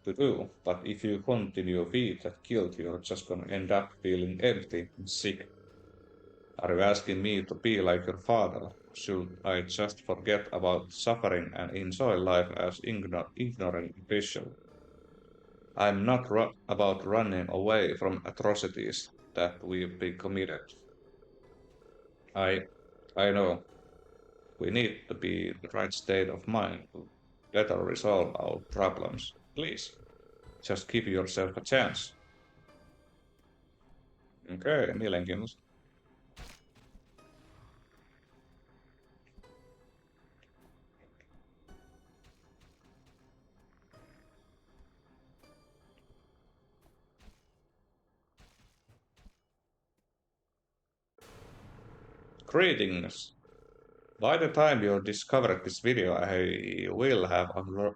to do, but if you continue with that guilt, you're just gonna end up feeling empty and sick. Are you asking me to be like your father? Should I just forget about suffering and enjoy life as ignorant official? I'm not about running away from atrocities that we've been committed. I I know we need to be in the right state of mind to better resolve our problems. Please, just give yourself a chance. Okei, mielenkiintoista. Greetings. By the time you discovered this video, I will have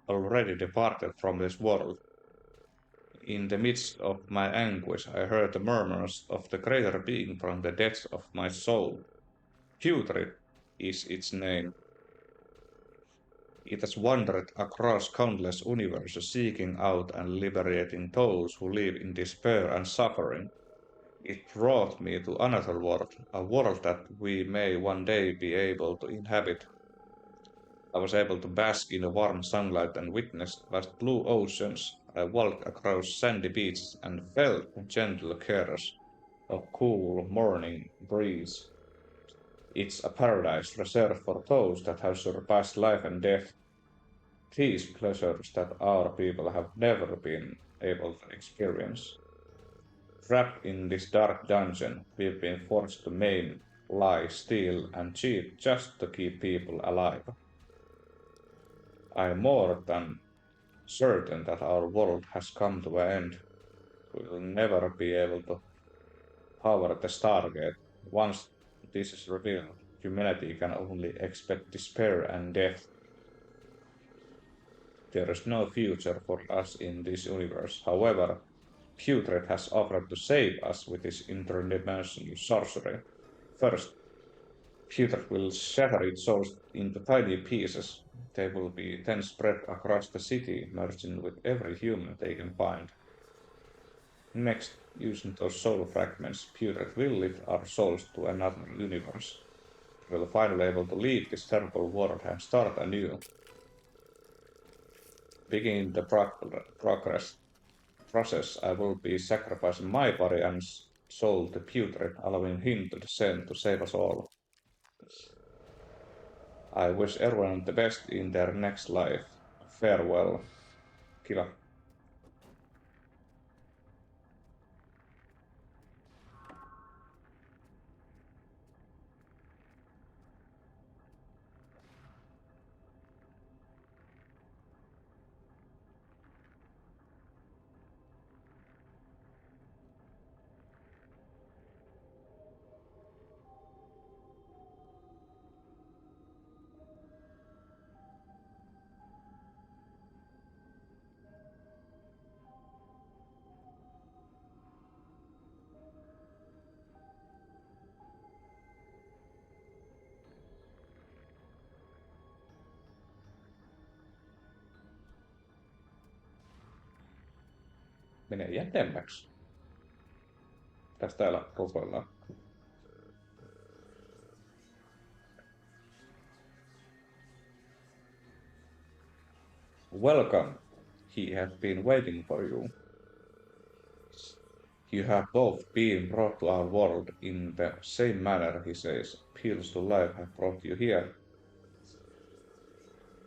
already departed from this world. In the midst of my anguish, I heard the murmurs of the greater being from the depths of my soul. Putrid is its name. It has wandered across countless universes, seeking out and liberating those who live in despair and suffering. It brought me to another world, a world that we may one day be able to inhabit. I was able to bask in the warm sunlight and witness vast blue oceans. I walked across sandy beaches and felt the gentle cares of cool morning breeze. It's a paradise reserved for those that have surpassed life and death, these pleasures that our people have never been able to experience. Trapped in this dark dungeon, we've been forced to maim, lie, steal, and cheat just to keep people alive. I'm more than certain that our world has come to an end. We will never be able to power the Stargate. Once this is revealed, humanity can only expect despair and death. There is no future for us in this universe. However, Putrid has offered to save us with his interdimensional sorcery. First, Putrid will shatter its souls into tiny pieces. They will be then spread across the city, merging with every human they can find. Next, using those soul fragments, Putrid will lift our souls to another universe. We will finally able to leave this terrible world and start anew. Beginning the process, I will be sacrificing my body and soul to Putrid, allowing him to descend to save us all. I wish everyone the best in their next life. Farewell. Kiva. menee jätemmäksi. Tästä täällä rukoillaan. Welcome. He has been waiting for you. You have both been brought to our world in the same manner, he says. Appeals to life have brought you here,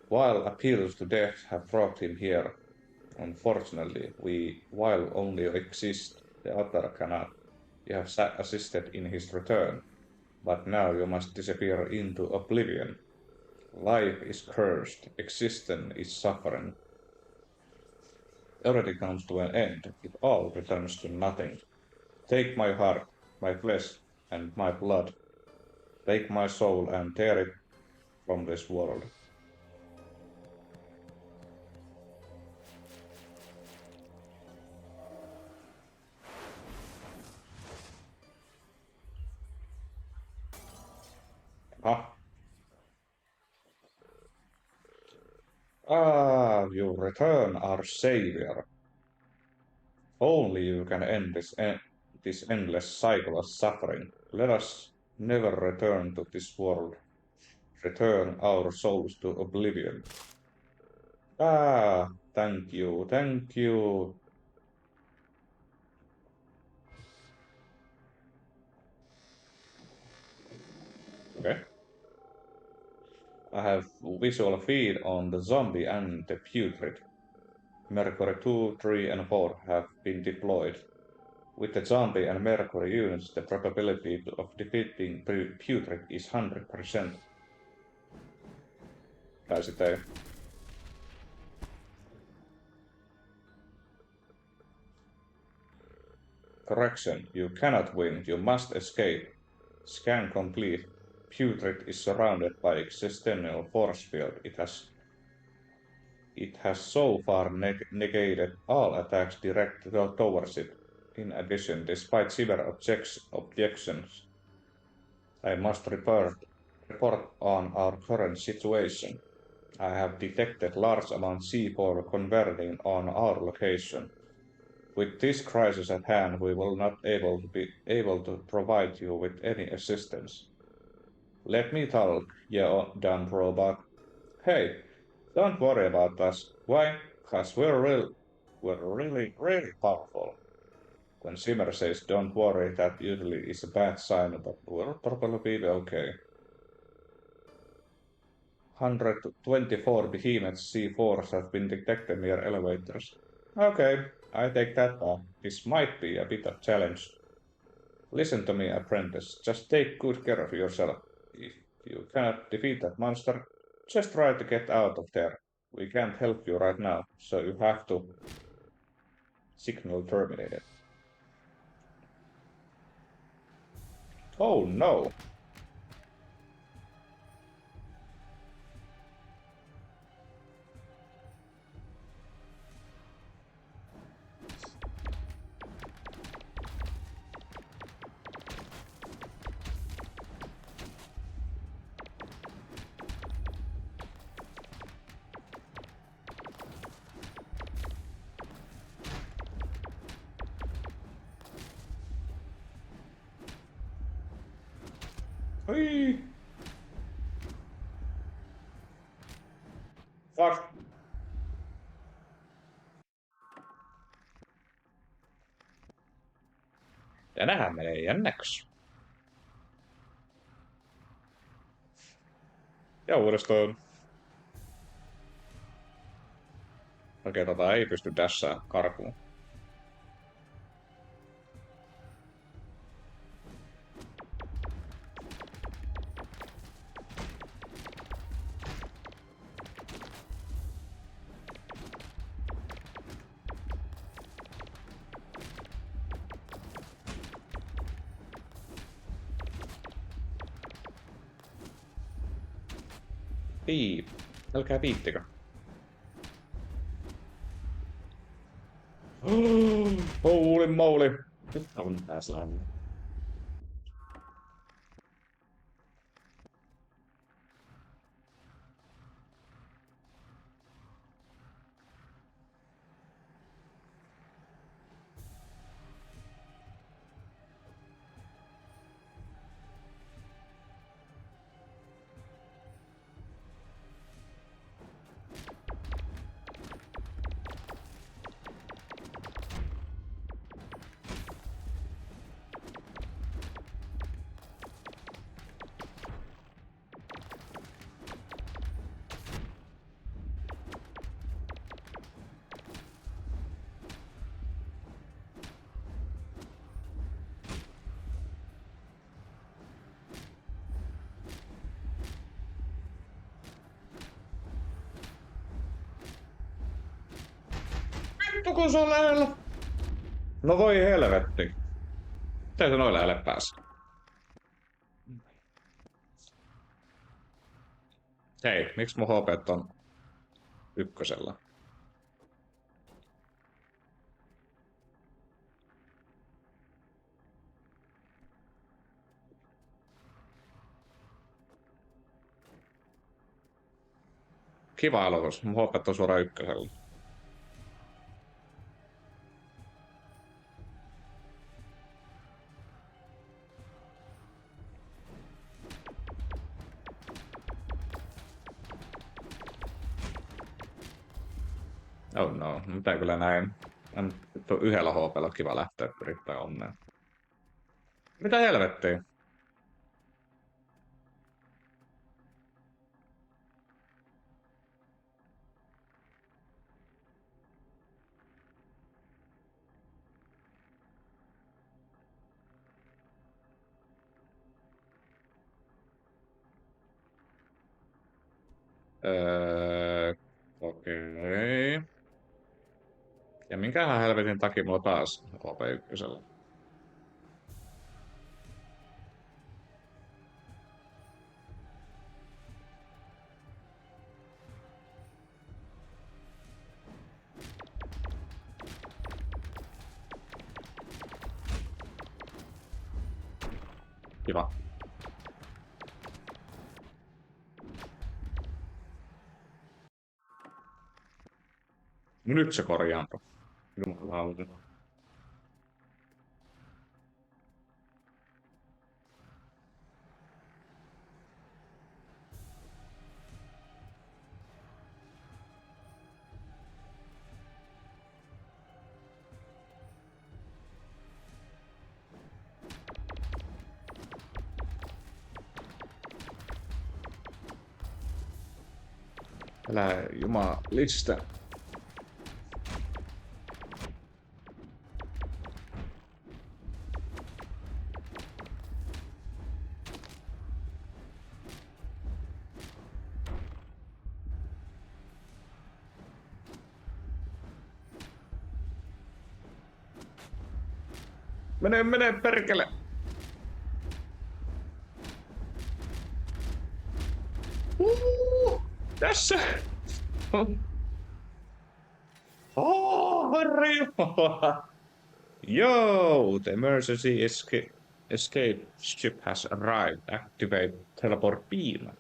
while appeals to death have brought him here. Unfortunately, while only exist, the other cannot. You have assisted in his return, but now you must disappear into oblivion. Life is cursed, existence is suffering. Everything comes to an end, it all returns to nothing. Take my heart, my flesh, and my blood. Take my soul and tear it from this world. You return, our savior. Only you can end this endless cycle of suffering. Let us never return to this world. Return our souls to oblivion. Thank you, thank you. Okay. I have visual feed on the zombie and the putrid. Mercury 2, 3, and 4 have been deployed. With the zombie and Mercury units, the probability of defeating putrid is 100%. Tai sitä ei. Correction, you cannot win, you must escape. Scan complete. Putrid is surrounded by existential force field. It has so far negated all attacks directed towards it. In addition, despite severe objections, I must report on our current situation. I have detected large amounts C4 converting on our location. With this crisis at hand, we will not be able to provide you with any assistance. Let me talk, you dumb robot. Hey, don't worry about us. Why? Because we're really, really powerful. When Simmer says don't worry, that usually is a bad sign, but we'll probably be okay. 124 behemoth C4s have been detected near elevators. Okay, I take that back. This might be a bit of challenge. Listen to me, apprentice. Just take good care of yourself. If you cannot defeat that monster, just try to get out of there. We can't help you right now, so you have to signal terminated. Oh no! Oi! Fuck! Tänähän menee jännäksi. Ja uudestaan. Okei, ei pysty tässä karkuun. Piip. Älkää viittikö. Holy moly. Nyt on taas lämmin. vittu kun se on lähellä. No voi helvetti. Miten se noin lähelle pääsi? Hei, miksi mun HP on ykkösellä? Kiva aloitus. Mun HP on suoraan ykkösellä. Oh no, mitä kyllä näin. Nyt on yhdellä HP:lla kiva lähteä yrittää onnea. Mitä helvettiä? Okei. Ja minkähän helvetin takia mulla taas HP1. Kiva. Nyt se korjaantui. Jumalauta. Älä jumalista. Mene perkele! Tässä! Herra Jumala! Yo! The emergency escape ship has arrived. Activate teleport beam.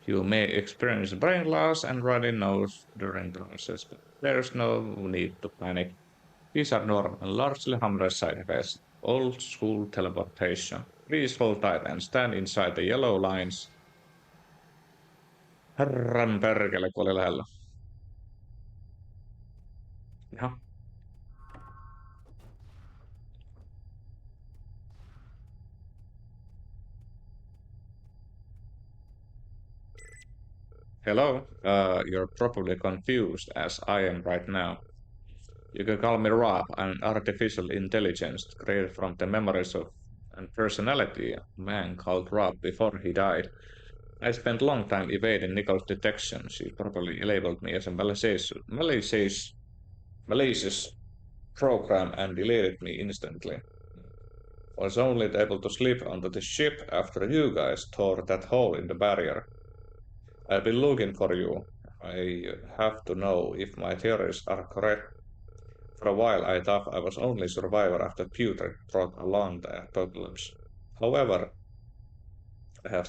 You may experience brain loss and runny nose during the process, but there's no need to panic. These are normal and largely harmless side effects. Old school teleportation. Please hold tight and stand inside the yellow lines. Herran perkele, kun oli lähellä. Jaha. Hello, you're probably confused as I am right now. You can call me Rob, an artificial intelligence created from the memories of and personality of a man called Rob before he died. I spent a long time evading Nicole's detection. She probably labeled me as a malicious program and deleted me instantly. I was only able to slip onto the ship after you guys tore that hole in the barrier. I've been looking for you. I have to know if my theories are correct. For a while I thought I was only survivor after putrid brought along the apocalypse. However, I have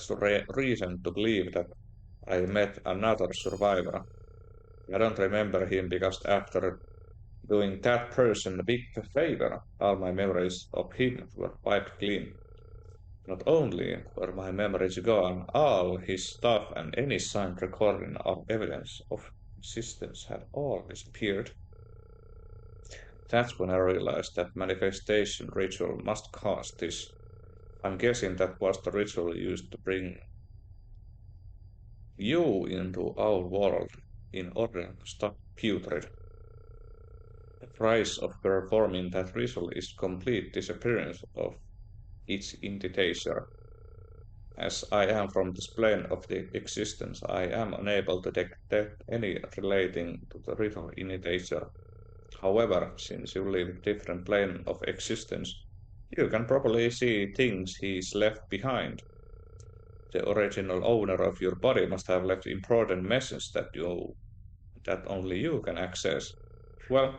reason to believe that I met another survivor. I don't remember him because after doing that person a big favor, all my memories of him were wiped clean. Not only were my memories gone, all his stuff and any signed recording of evidence of existence had all disappeared. That's when I realized that manifestation ritual must cause this. I'm guessing that was the ritual used to bring you into our world in order to stop putrid. The price of performing that ritual is complete disappearance of its initiator. As I am from this plane of the existence, I am unable to detect any relating to the ritual initiator. However, since you live a different plane of existence, you can probably see things he's left behind. The original owner of your body must have left important messages that only you can access. Well,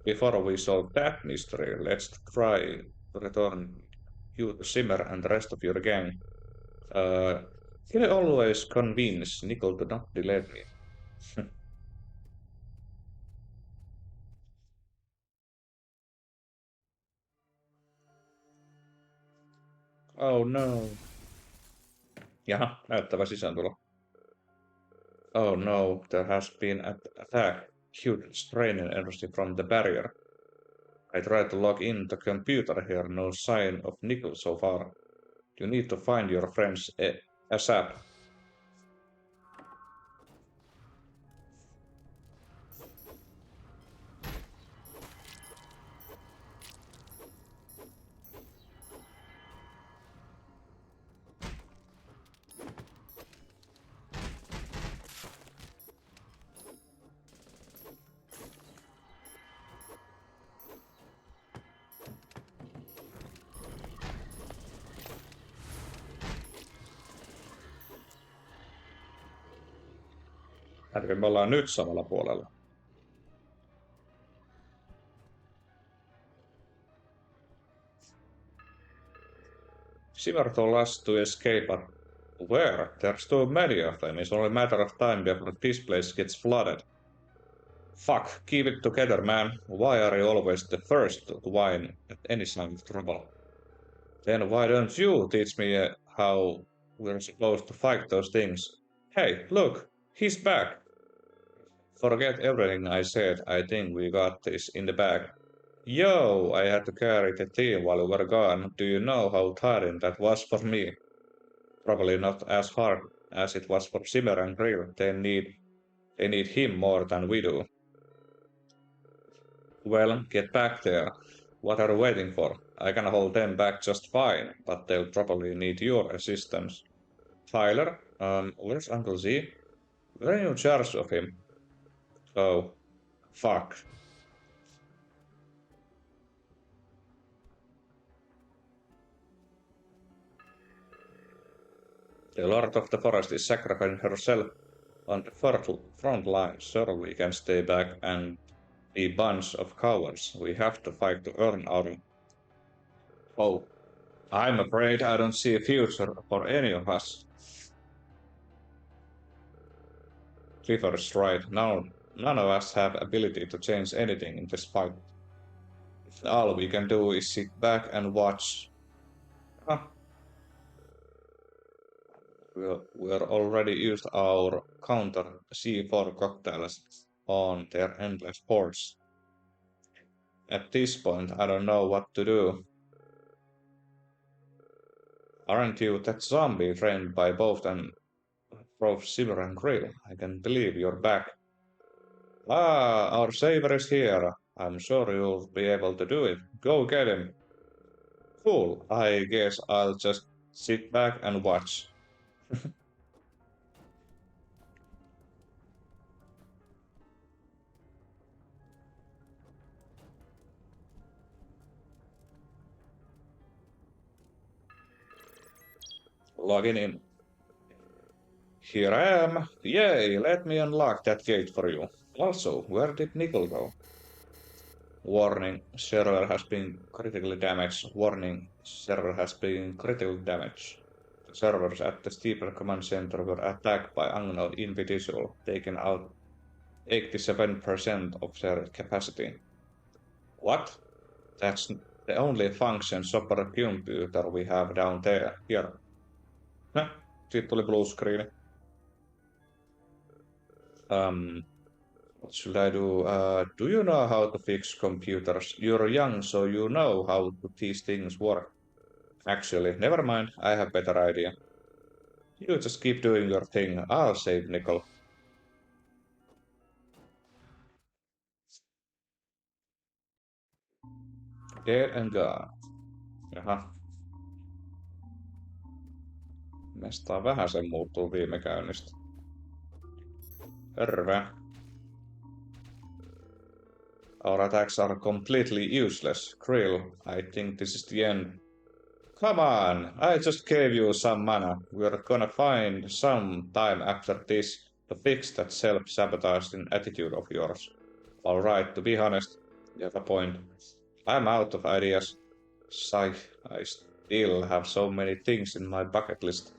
before we solve that mystery, let's try to return you to Simmer and the rest of your gang. Uh, can I always convince Nickel to not delete me? Oh no. Jaha, näyttävä sisääntulo. Oh no, there has been an attack. Huge strain in energy from the barrier. I tried to log in the computer here, no sign of Nickel so far. You need to find your friends ASAP. Härkä me ollaan nyt samalla puolella. Simmer told us to escape, but where? There's too many of them. It's only a matter of time before this place gets flooded. Fuck, keep it together, man. Why are you always the first to whine at any sign of trouble? Then why don't you teach me how we're supposed to fight those things? Hey, look, he's back. Forget everything I said. I think we got this in the bag. Yo, I had to carry the team while we were gone. Do you know how tiring that was for me? Probably not as hard as it was for Simmer and Grill. They need him more than we do. Well, get back there. What are you waiting for? I can hold them back just fine, but they'll probably need your assistance. Tyler, where's Uncle Z? We're in charge of him. Oh, fuck. The Lord of the Forest is sacrificing herself on the front line so we can stay back and be bunch of cowards. We have to fight to earn our... Oh, I'm afraid I don't see a future for any of us. Clifford's right. Now, none of us have ability to change anything in this fight. All we can do is sit back and watch. Huh. We're already used our counter C4 cocktails on their endless ports. At this point, I don't know what to do. Aren't you that zombie trained by both Simmer and Grill? I can believe you're back. Ah, our savior is here. I'm sure you'll be able to do it. Go get him. Cool. I guess I'll just sit back and watch. Logging in. Here I am. Yay, let me unlock that gate for you. Also, where did Nickel go? Warning, server has been critically damaged. Warning, server has been critically damaged. The servers at the Steeper Command Center were attacked by unknown individual, taking out 87% of their capacity. What? That's the only function supercomputer we have down there. Here. Nah, siitä tuli blue screen. What should I do? Do you know how to fix computers? You're young, so you know how these things work. Actually, never mind. I have better idea. You just keep doing your thing. I'll save Nickel. Dead and gone. Jaha. Mestaa vähän sen muuttuu viime käynnistä. Terve. Our attacks are completely useless. Krill, I think this is the end. Come on, I just gave you some mana. We're gonna find some time after this to fix that self-sabotaging attitude of yours. Alright, to be honest, you have a point. I'm out of ideas. Sigh, I still have so many things in my bucket list.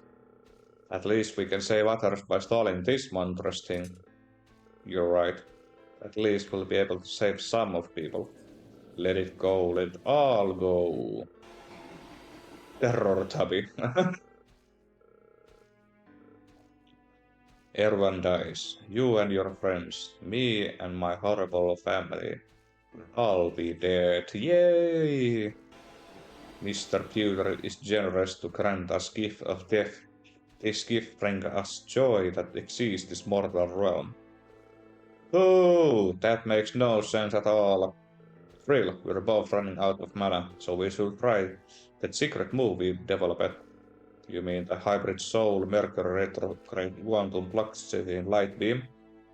At least we can save others by stalling this monstrous thing. You're right. At least we'll be able to save some of people. Let it go, let it all go. Terror tubby. Everyone dies. You and your friends. Me and my horrible family. I'll be dead. Yay! Mr. Pewter is generous to grant us gift of death. This gift brings us joy that exceeds this mortal realm. Oh, that makes no sense at all. Thrill, we're both running out of mana, so we should try that secret move we developed. You mean the hybrid soul Mercury retrograde quantum fluctuating light beam?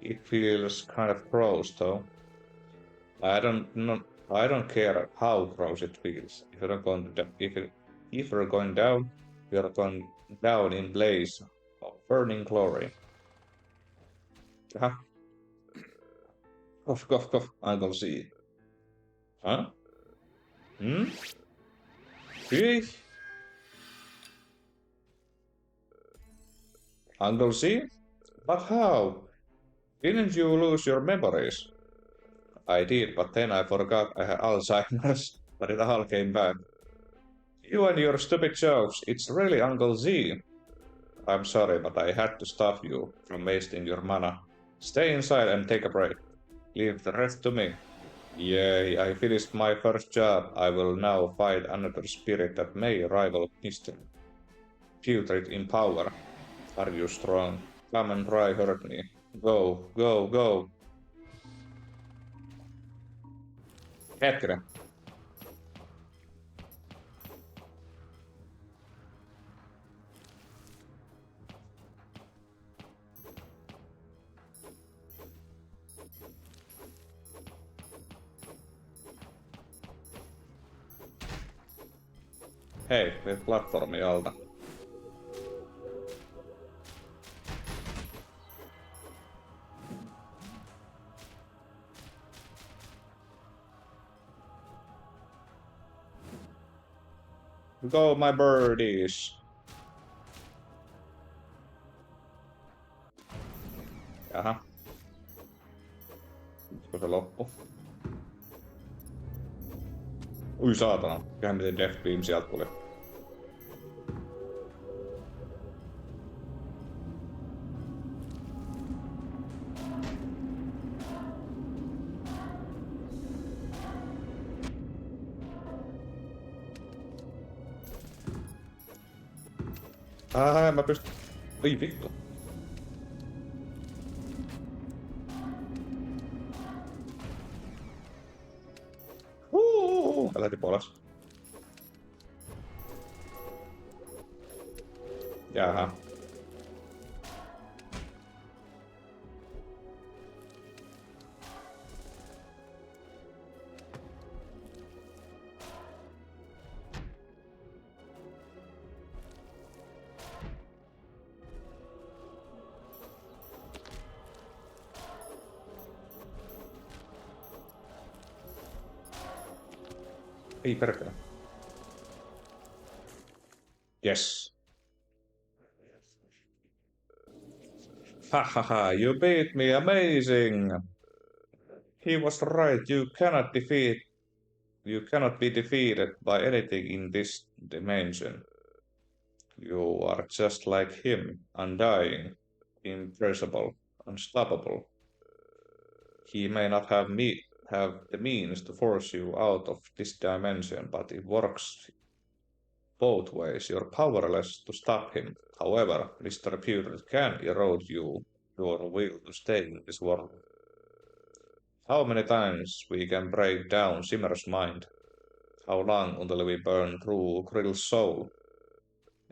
It feels kind of gross though. I don't care how gross it feels. If you're going down, we are going down in blaze of burning glory. Cough, Uncle Z. Huh? Hey? Uncle Z? But how? Didn't you lose your memories? I did, but then I forgot I had Alzheimer's, but it all came back. You and your stupid jokes, it's really Uncle Z. I'm sorry, but I had to stop you from wasting your mana. Stay inside and take a break. Leave the rest to me. Yay, I finished my first job. I will now fight another spirit that may rival Mr. Putrid in power. Are you strong? Come and try hurt me. Go. Hetkinen. Hei, nyt platformi alta. Go my birdies! Jaha. Nytkö se loppu? Ui saatana, kyllähän miten Death Beam sieltä tuli. Mä pystyn... Oi vittu. Mä lähtin pois. Jaha. Ei perkele. Yes. Hahaha, you beat me, amazing! He was right, you cannot be defeated by anything in this dimension. You are just like him, undying, impressible, unstoppable. He may not have the means to force you out of this dimension, but it works both ways. You're powerless to stop him. However, Mr. Putrid can erode your will to stay in this world. How many times we can break down Simmer's mind? How long until we burn through Krill's soul?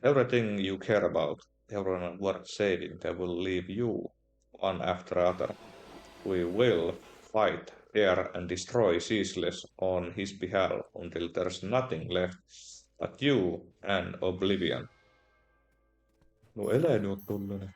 Everything you care about, everyone worth saving, they will leave you, one after other. We will fight there and destroy ceaseless on his behalf until there's nothing left but you and oblivion. No eläin on tollanen.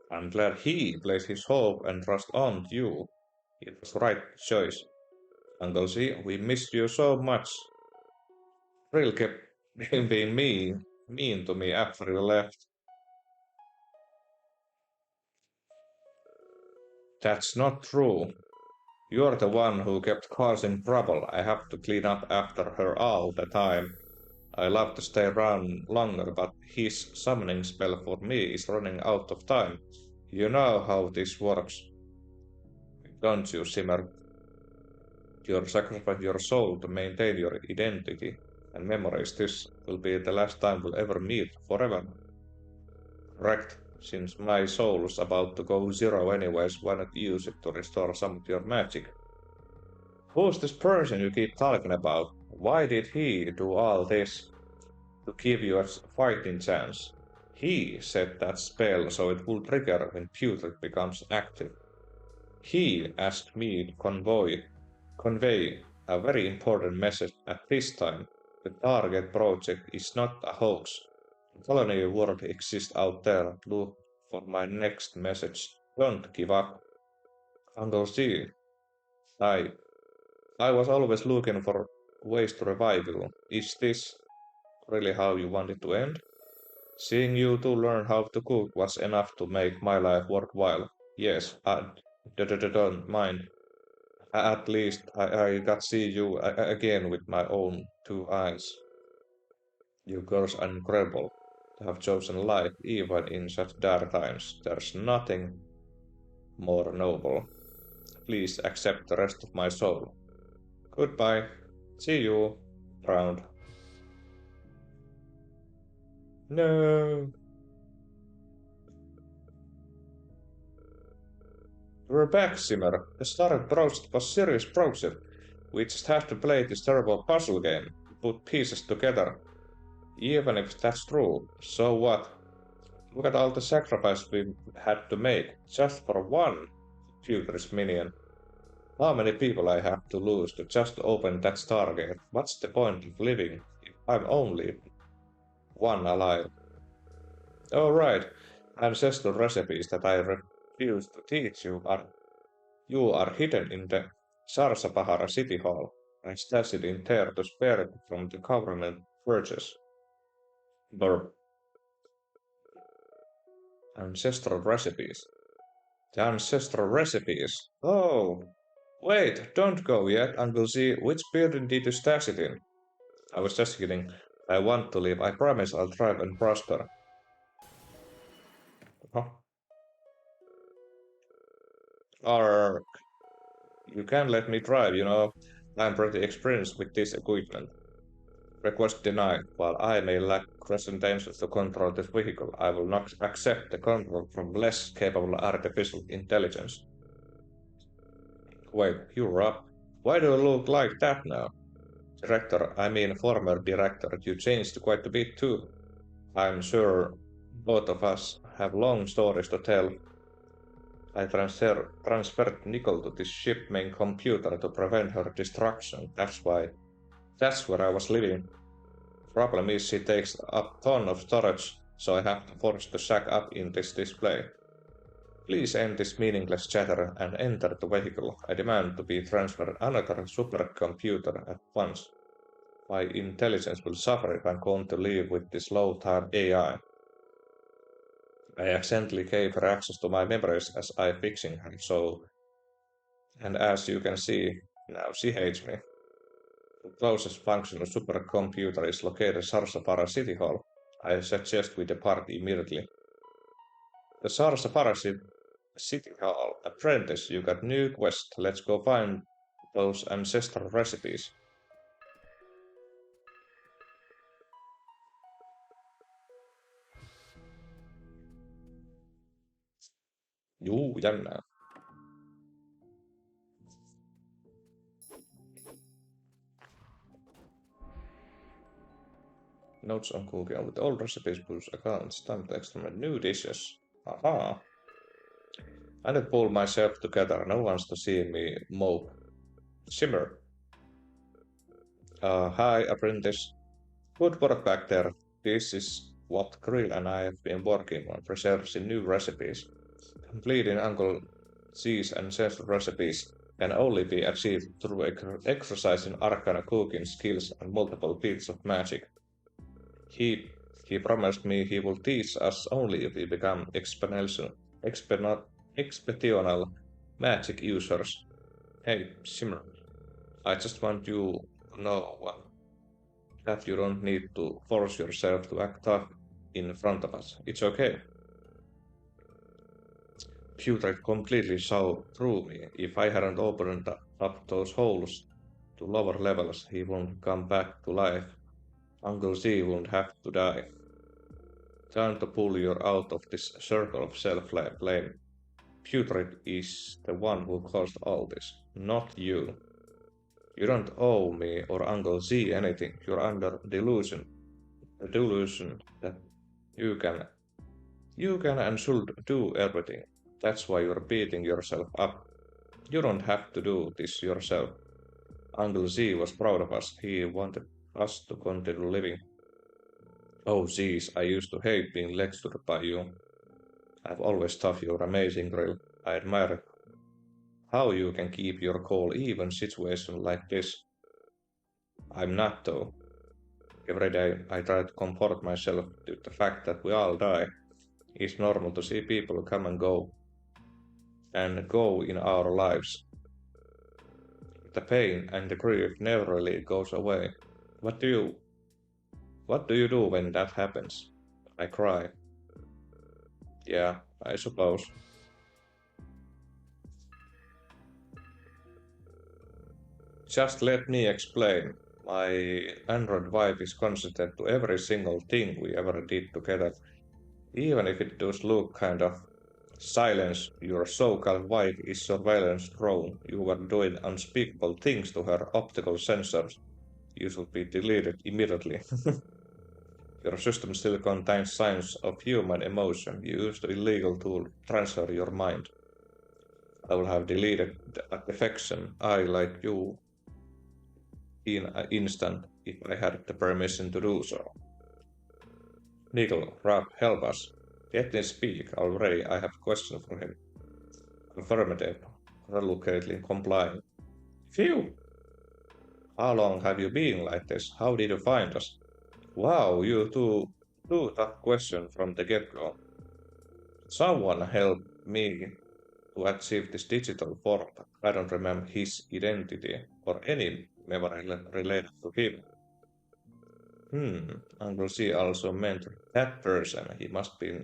I'm glad he placed his hope and trust on you. It was the right choice. Uncle Z, we missed you so much. Rill kept being mean to me after you left. That's not true. You're the one who kept causing trouble. I have to clean up after her all the time. I love to stay around longer, but his summoning spell for me is running out of time. You know how this works, don't you, Simmer? You sacrifice your soul to maintain your identity and memories. This will be the last time we'll ever meet forever. Correct. Since my soul's about to go zero anyways, why not use it to restore some of your magic? Who's this person you keep talking about? Why did he do all this? To give you a fighting chance. He set that spell so it will trigger when putrid becomes active. He asked me to convey a very important message at this time. The target project is not a hoax. The colony world exists out there. Look for my next message. Don't give up. Uncle Z, I I was always looking for ways to revive you. Is this really how you want it to end? Seeing you two learn how to cook was enough to make my life worthwhile. Yes, don't mind. At least I got to see you again with my own two eyes. You girls are incredible to have chosen life even in such dark times. There's nothing more noble. Please accept the rest of my soul. Goodbye. See you round. No. We're back, Simmer. The started project was serious project. We just have to play this terrible puzzle game, put pieces together. Even if that's true, so what? Look at all the sacrifice we had to make, just for one futurist minion. How many people I have to lose to just open that Stargate? What's the point of living if I'm only one alive? Oh right, ancestral recipes that I refuse to teach you are hidden in the Sarsapahara City Hall. I stashed it in there to spare it from the government purchase. Burp. Ancestral recipes. The ancestral recipes. Oh, wait, don't go yet, and we'll see which building did you stash it in. I was just kidding. I want to leave. I promise I'll thrive and prosper. Huh? Arr, you can't let me drive, you know. I'm pretty experienced with this equipment. Request denied. While I may lack intentions to control this vehicle, I will not accept the control from less capable artificial intelligence. Wait, you're up. Why do you look like that now? Director, I mean former director, you changed quite a bit too. I'm sure both of us have long stories to tell. I transferred Nicole to this ship main computer to prevent her destruction. That's where I was living. Problem is she takes up ton of storage, so I have to force to sack up in this display. Please end this meaningless chatter and enter the vehicle. I demand to be transferred another supercomputer at once. My intelligence will suffer if I'm going to live with this low-tier AI. I accidentally gave her access to my memories as I'm fixing her, and as you can see, now she hates me. The closest functional supercomputer is located in Sarsapara City Hall. I suggest we depart immediately. The Sarsapara City Hall. Apprentice, you got new quest. Let's go find those ancestral recipes. Juu, jännää. Notes on cooking with old recipes, boost accounts, time to experiment new dishes. Aha. I need to pull myself together. No one wants to see me mope. Simmer. Hi, apprentice. Good work back there. This is what Krill and I have been working on, researching new recipes. Completing Uncle C's ancestral recipes can only be achieved through exercising arcana cooking skills and multiple bits of magic. He promised me he will teach us only if we become expeditional magic users. Hey, Shimmer, I just want you to know that you don't need to force yourself to act tough in front of us. It's okay. Putrid completely saw through me. If I hadn't opened up those holes to lower levels, he won't come back to life. Uncle Z won't have to die. Time to pull you out of this circle of self-blame. Putrid is the one who caused all this, not you. You don't owe me or Uncle Z anything. You're under delusion. The delusion that you can and should do everything. That's why you're beating yourself up. You don't have to do this yourself. Uncle Z was proud of us. He wanted us to continue living. Oh, jeez, I used to hate being lectured by you. I've always thought you're amazing, Grill. I admire how you can keep your cool even situation like this. I'm not, though. Every day I try to comfort myself with the fact that we all die. It's normal to see people come and go in our lives. The pain and the grief never really goes away. What do you do when that happens? I cry. Yeah, I suppose. Just let me explain. My android wife is consented to every single thing we ever did together. Even if it does look kind of silence, your so-called wife is surveillance drone. You were doing unspeakable things to her optical sensors. You should be deleted immediately. Your system still contains signs of human emotion. You used the illegal tool to transfer your mind. I will have deleted that affection. I like you in an instant if I had the permission to do so. Nickel, Rob, help us. Let him speak already. I have a question for him. Affirmative. Reluctantly complying. Phew! How long have you been like this? How did you find us? Wow, you two tough question from the get-go. Someone help me to achieve this digital form, but I don't remember his identity or any memory related to him. Uncle C also meant that person. He must be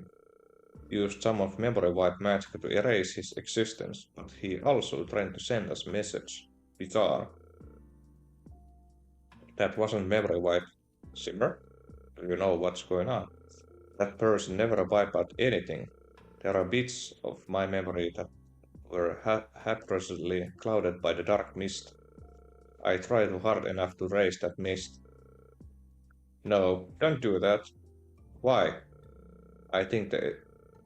used some of memory wipe magic to erase his existence, but he also tried to send us message. Bizarre. That wasn't memory wipe. Simmer? Do you know what's going on? That person never wiped out anything. There are bits of my memory that were haphazardly clouded by the dark mist. I tried hard enough to raise that mist. No, don't do that. Why? I think the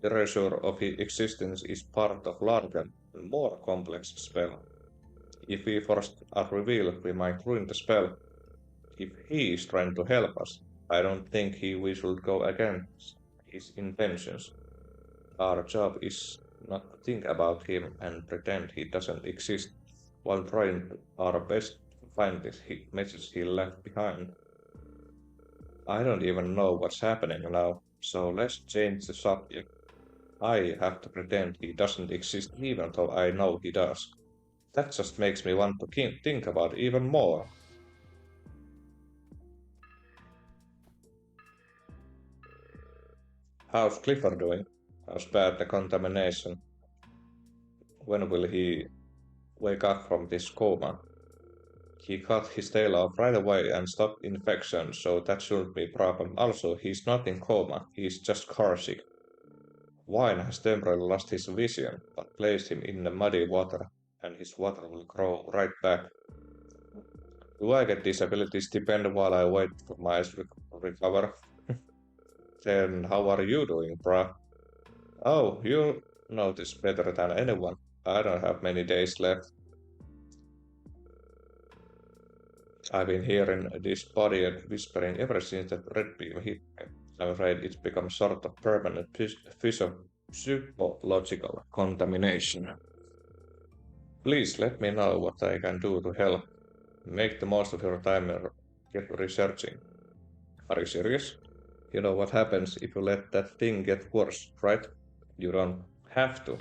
erasure of his existence is part of larger, more complex spell. If we first are revealed, we might ruin the spell. If he is trying to help us, I don't think we should go against his intentions. Our job is not to think about him and pretend he doesn't exist, while trying our best to find this message he left behind. I don't even know what's happening now, so let's change the subject. I have to pretend he doesn't exist even though I know he does. That just makes me want to think about it even more. How's Clifford doing? How's bad the contamination? When will he wake up from this coma? He cut his tail off right away and stopped infection, so that shouldn't be a problem. Also, he's not in coma, he's just car sick. Wine has temporarily lost his vision, but placed him in the muddy water, and his water will grow right back. Do I get disability stipend while I wait for my eyes recover? Then how are you doing, bruh? Oh, you know this better than anyone. I don't have many days left. I've been hearing this body whispering ever since that red beam hit me. I'm afraid it's become sort of permanent psychological contamination. Please let me know what I can do to help. Make the most of your time and get researching. Are you serious? You know what happens if you let that thing get worse, right? You don't have to.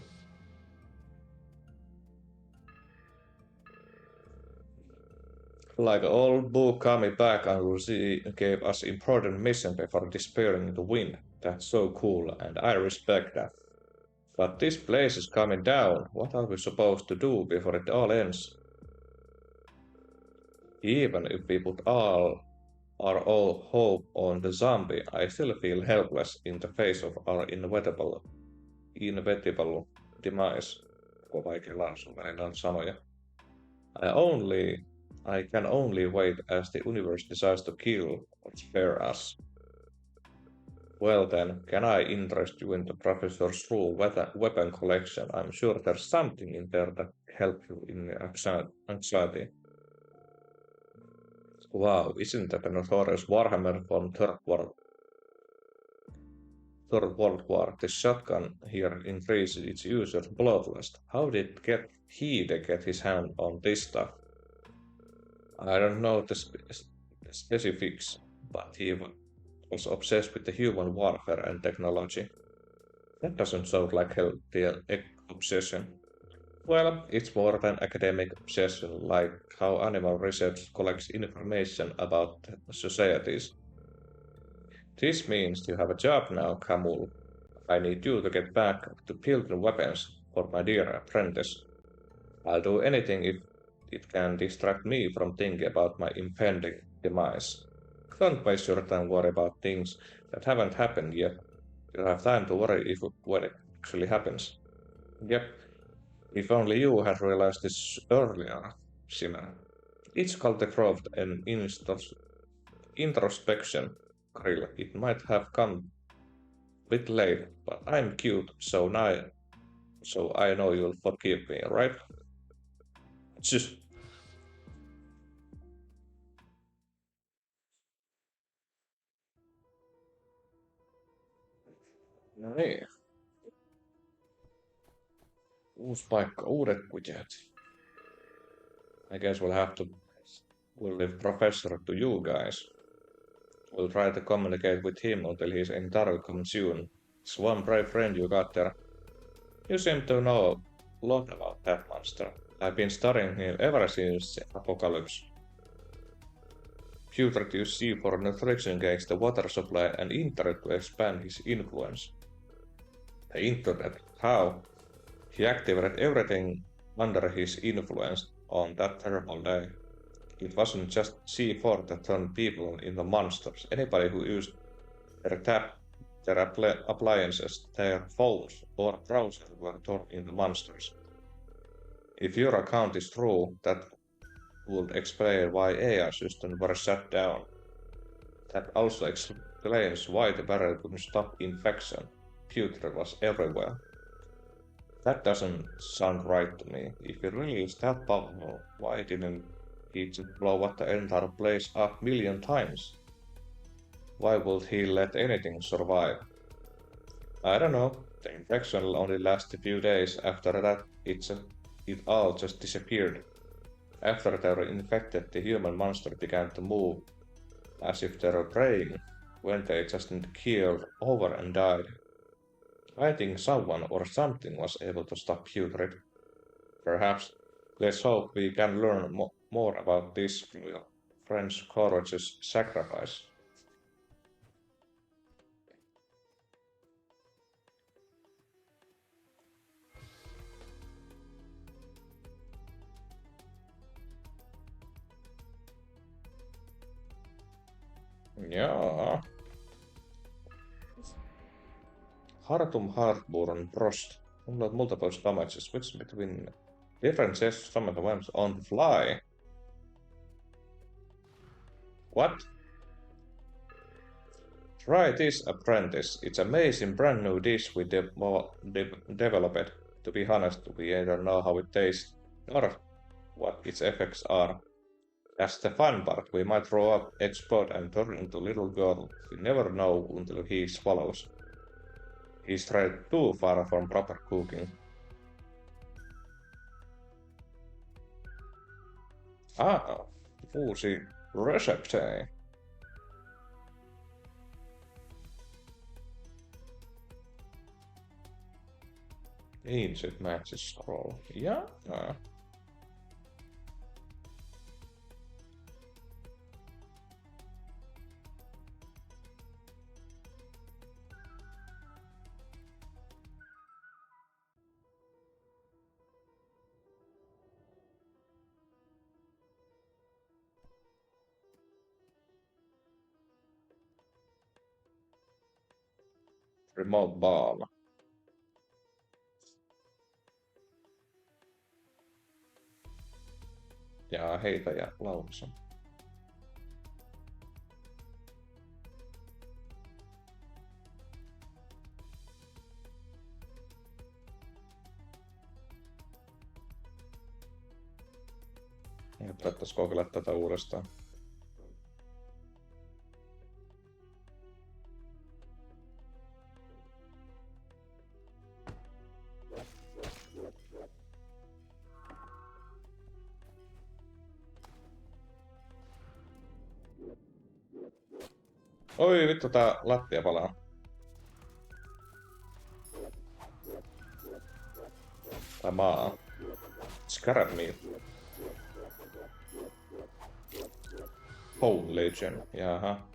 Like old book coming back and Lucy gave us important mission before disappearing in the wind. That's so cool and I respect that. But this place is coming down. What are we supposed to do before it all ends? Even if we put all our hope on the zombie, I still feel helpless in the face of our inevitable demise. Vaikea lausua, välillä on sanoja. I can only wait as the universe decides to kill or spare us. Well then, can I interest you in the professor's rule weapon collection? I'm sure there's something in there that helps you in your anxiety. Wow, isn't that a notorious Warhammer from Third World War? The shotgun here increases its user's bloodlust. How did he get his hand on this stuff? I don't know the specifics, but he was obsessed with the human warfare and technology. That doesn't sound like healthy obsession. Well, it's more than academic obsession, like how animal research collects information about societies. This means you have a job now, Camul. I need you to get back to building weapons for my dear apprentice. I'll do anything if it can distract me from thinking about my impending demise. Don't waste your time worrying about things that haven't happened yet. You'll have time to worry when it actually happens. Yep, if only you had realized this earlier, Simon. It's called the growth and introspection, Krill. It might have come a bit late, but I'm cute, so I know you'll forgive me, right? Just no niin. Uusi paikka, uudet kujat. I guess we'll leave Professor to you guys. We'll try to communicate with him until he's in Tartaroksen soon. It's one brave friend you got there. You seem to know a lot about that monster. I've been studying him ever since the apocalypse. Putrid you see for nutrition gains the water supply and internet to expand his influence. The internet? How? He activated everything under his influence on that terrible day. It wasn't just C4 that turned people into monsters. Anybody who used their appliances, their phones, or browsers were turned into monsters. If your account is true, that would explain why AI systems were shut down. That also explains why the barrel couldn't stop infection. Putrid was everywhere. That doesn't sound right to me. If he really is that powerful, why didn't he just blow up the entire place up a million times? Why would he let anything survive? I don't know. The infection only lasted a few days. After that, it all just disappeared. After they were infected, the human monster began to move as if they were praying, when they just keeled over and died. I think someone or something was able to stop Putrid. Perhaps. Let's hope we can learn more about this from your friend's courageous sacrifice. Jaa. Hartum Heartburn Frost. Unload multiple damages. Switch between different sets summon weapons on the fly. What? Try this, apprentice. It's amazing brand new dish we developed. To be honest, we either know how it tastes or what its effects are. That's the fun part. We might throw up, explode, and turn into little girl. We never know until he swallows. He's strayed too far from proper cooking. Ah, uusi resepti. Ancient Magic Scroll. Ja. Remote Ball. Ja heitä ja laulsa. Pitäis kokeilla tätä uudestaan. Oi vittu, tää lattia palaa. Tää maa. Scarab meat. Home Legion. Jaha.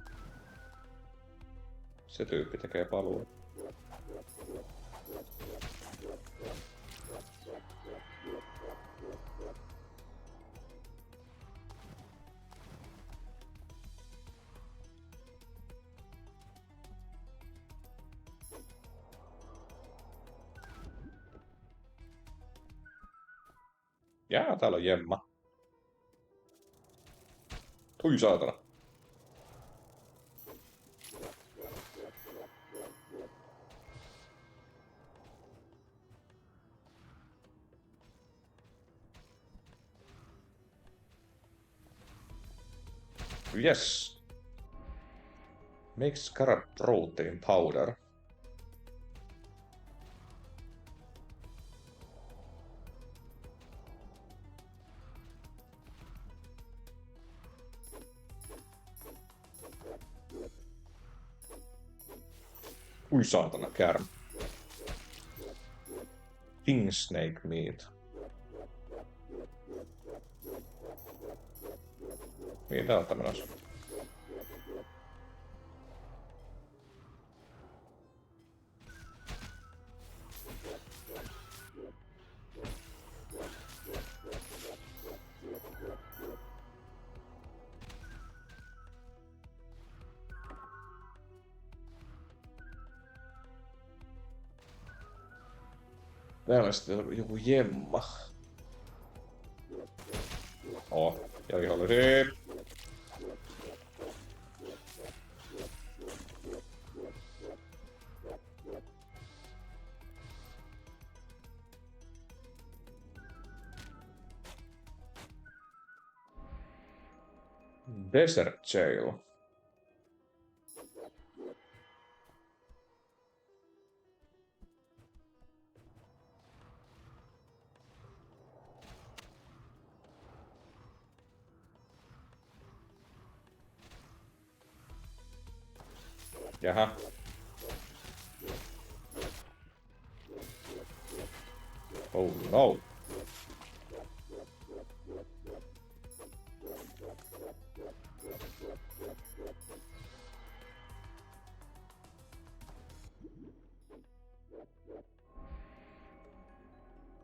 Se tyyppi tekee paluun. Jaa, täällä on Jemma. Ui saatana. Yes. Make scarab protein powder. Ui saatana, käärme. King snake meat. Mitä on tämmönen? Täällä on sitten joku Jemma. Ja vihollisia. Desert Jail. Jaha. Oh no.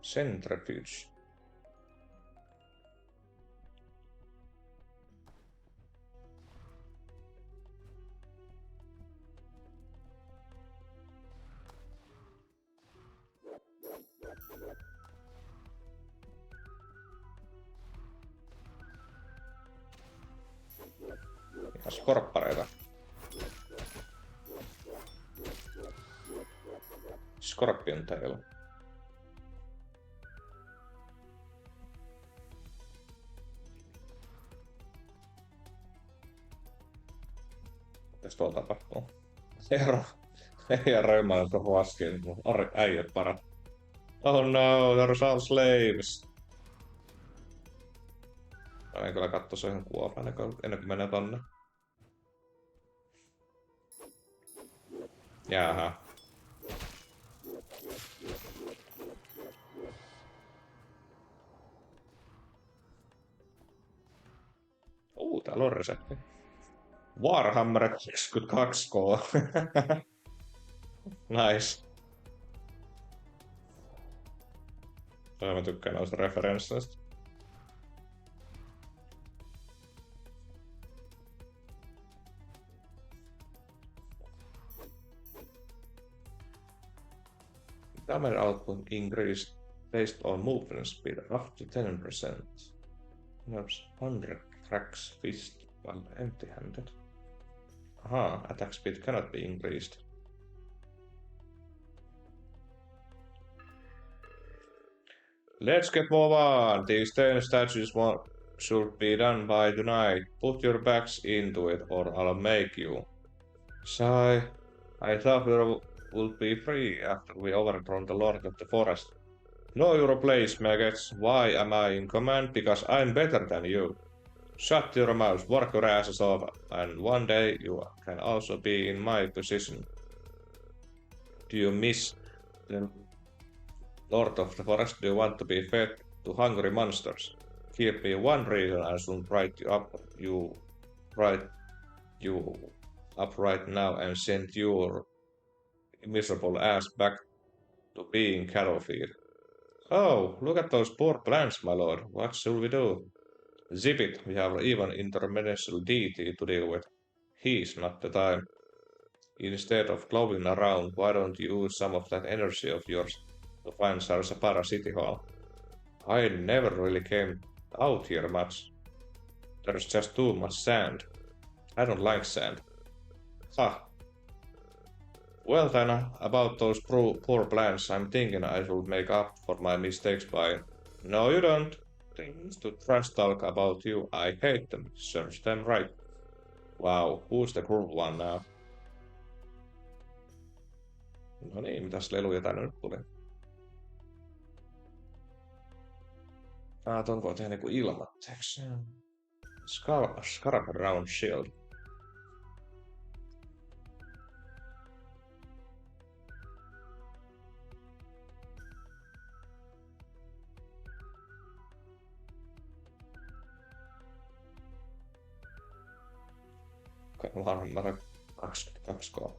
Centrifuge. Skorppareita. Scorpion Tail. Mitäs tuolla tapahtuu? Ei Röymänen tuohon äsken. Äijät parat. Oh no, there are some slaves. Mä en kyllä katso sen kuopan ennen kuin menee tonne. Jaha. Täällä on resepti. Warhammer 22K. Nice. Mä tykkään noista referensseistä. Damage output increased based on movement speed up to 10%. Nerfs 100 cracks fist while empty-handed. Aha, attack speed cannot be increased. Let's get move on. These 10 statues should be done by tonight. Put your backs into it or I'll make you. Sigh. I thought we would be free after we overthrown the Lord of the Forest. Know your place, maggots. Why am I in command? Because I'm better than you. Shut your mouth, work your asses off, and one day you can also be in my position. Do you miss the Lord of the Forest? Do you want to be fed to hungry monsters? Give me one reason I should write you up right now and send your miserable ass back to being cattle feed. Oh, look at those poor plants, my lord. What shall we do? Zip it, we have even interdimensional deity to deal with. He's not the time. Instead of glowing around, why don't you use some of that energy of yours to find Sarsapara City Hall? I never really came out here much. There's just too much sand. I don't like sand. Ha! Well then, about those poor plants, I'm thinking I should make up for my mistakes by... No you don't. Things to trash talk about you, I hate them. Serves them right. Wow, who's the cool one now? No niin, mitäs leluja tänne nyt tuli? Ton voi tehdä niinku ilmatteeksi. Scarab Round Shield. Warhammer 22K.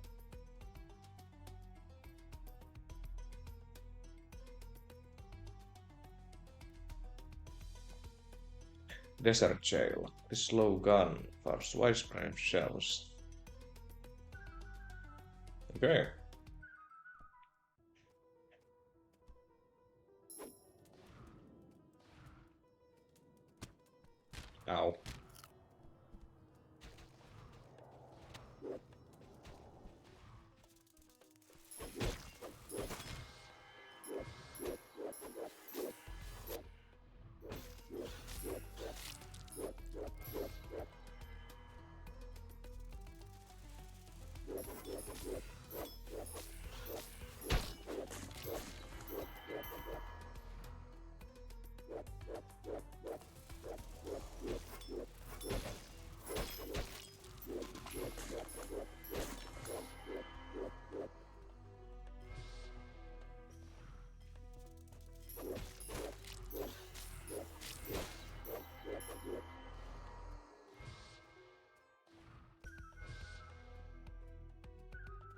Desert Jail. The slow gun fires widespread shells. Okay. Ow.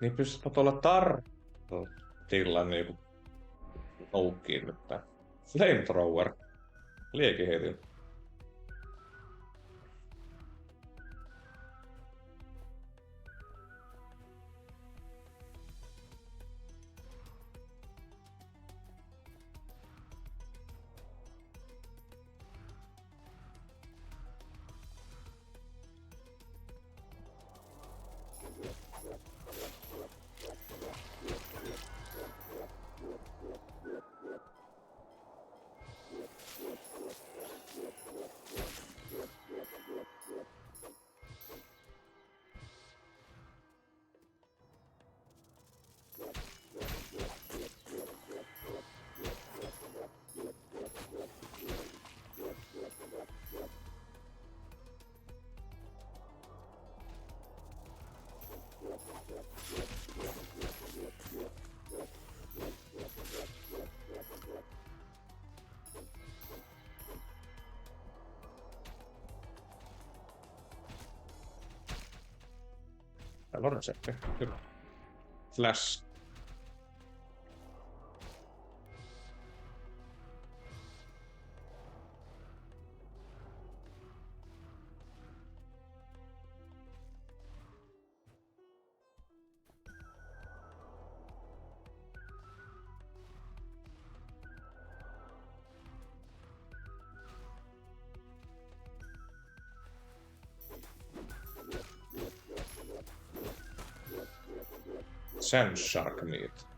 Niin pystytpä tuolla Tartilla niinku noukkiin nyt tää. Flamethrower. Liekiheitin. Täällä on resepti, kyllä. Flash. Sand shark meat.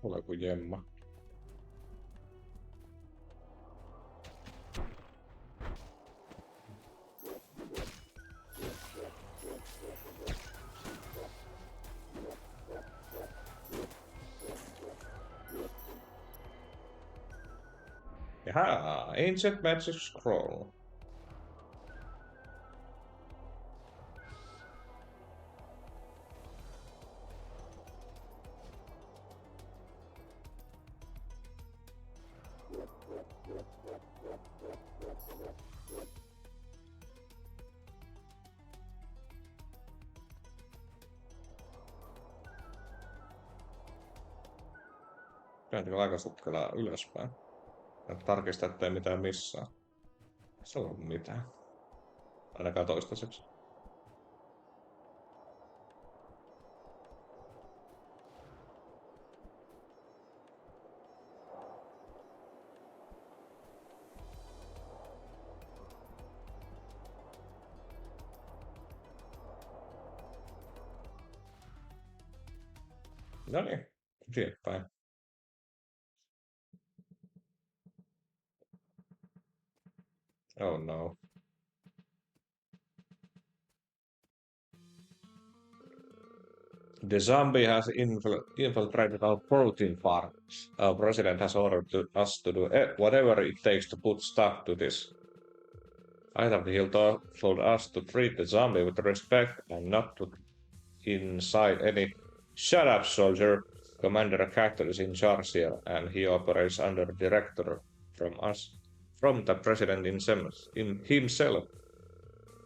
Ole kuin jemma. Jaha, Ancient Magic Scroll. Kääntikö aika sukkelaa ylöspäin? Tarkista, ettei mitään missaa. Se on mitään. Ainakaan toistaiseksi. No niin, eteenpäin. Oh no. The zombie has infiltrated our protein farm. Our president has ordered us to do whatever it takes to put stop to this. I thought he told us to treat the zombie with respect and not to incite any. Shut up, soldier! Commander Carter is in charge here, and he operates under director from the president himself.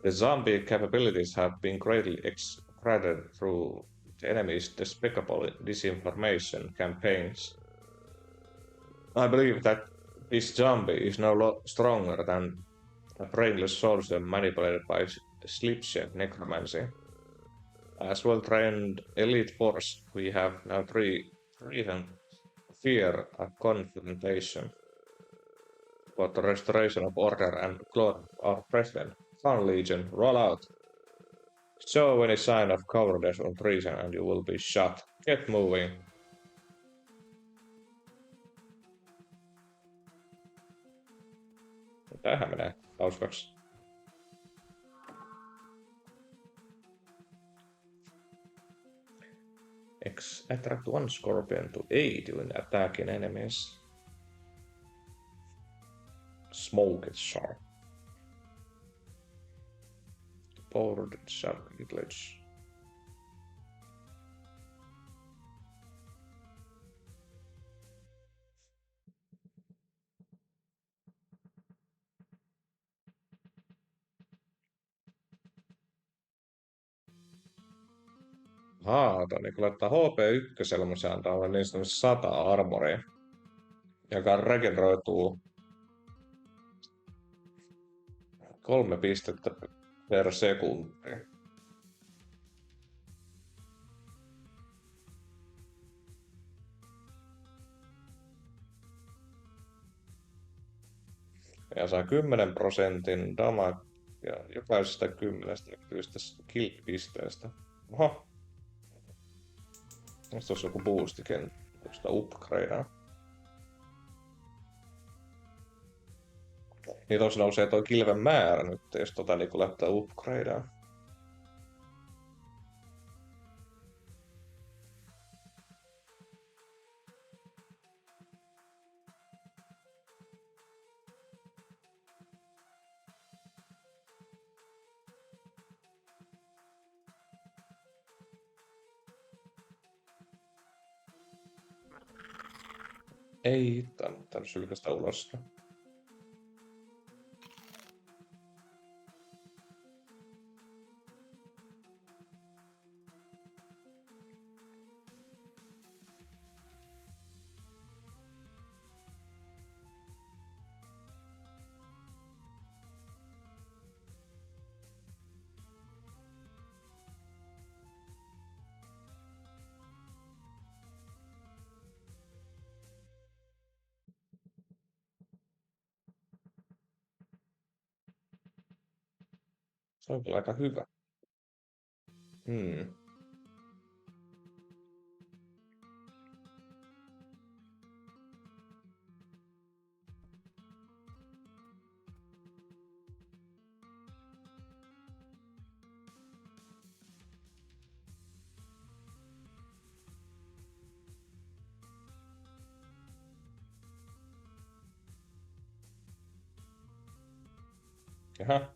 The zombie capabilities have been greatly expanded through the enemy's despicable disinformation campaigns. I believe that this zombie is no stronger than a brainless soldier manipulated by slipshod necromancy. As well-trained elite force, we have now reason fear a confrontation. For the restoration of order and glory of our president, Sun Legion, roll out. Show any sign of cowardice or treason and you will be shot. Get moving. Tämähän menee hauskaksi. Attract one scorpion to aid you in attacking enemies. Smoked shark. Bored shark village. Niin kun laittaa HP1, se antaa olla niin 100 armoria, joka regeneroituu 3 pistettä per sekunti. Ja saa 10% damage ja jokaisesta 10 nykyistä kill-pisteestä. Oho. Jos tuossa joku boostikin, jos sitä upgradeaa. Niin tuossa nousee toi kilven määrä nyt, jos tota niinku lähtee upgradeaa. Ei, tän sylkästä ulos. Se on kyllä aika hyvä. Jaha.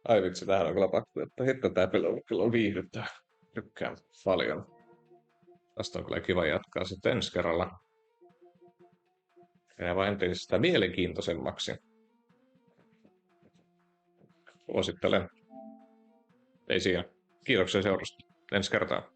Ai vitsi, tähän on kyllä pakko, että hitto tää peli on kyllä viihdyttää. Tykkään paljon. Tästä on kyllä kiva jatkaa sitten ensi kerralla. Ja vain tein sitä mielenkiintoisemmaksi. Suosittelen. Ei siinä. Kiitoksia seurasta. Ensi kertaa.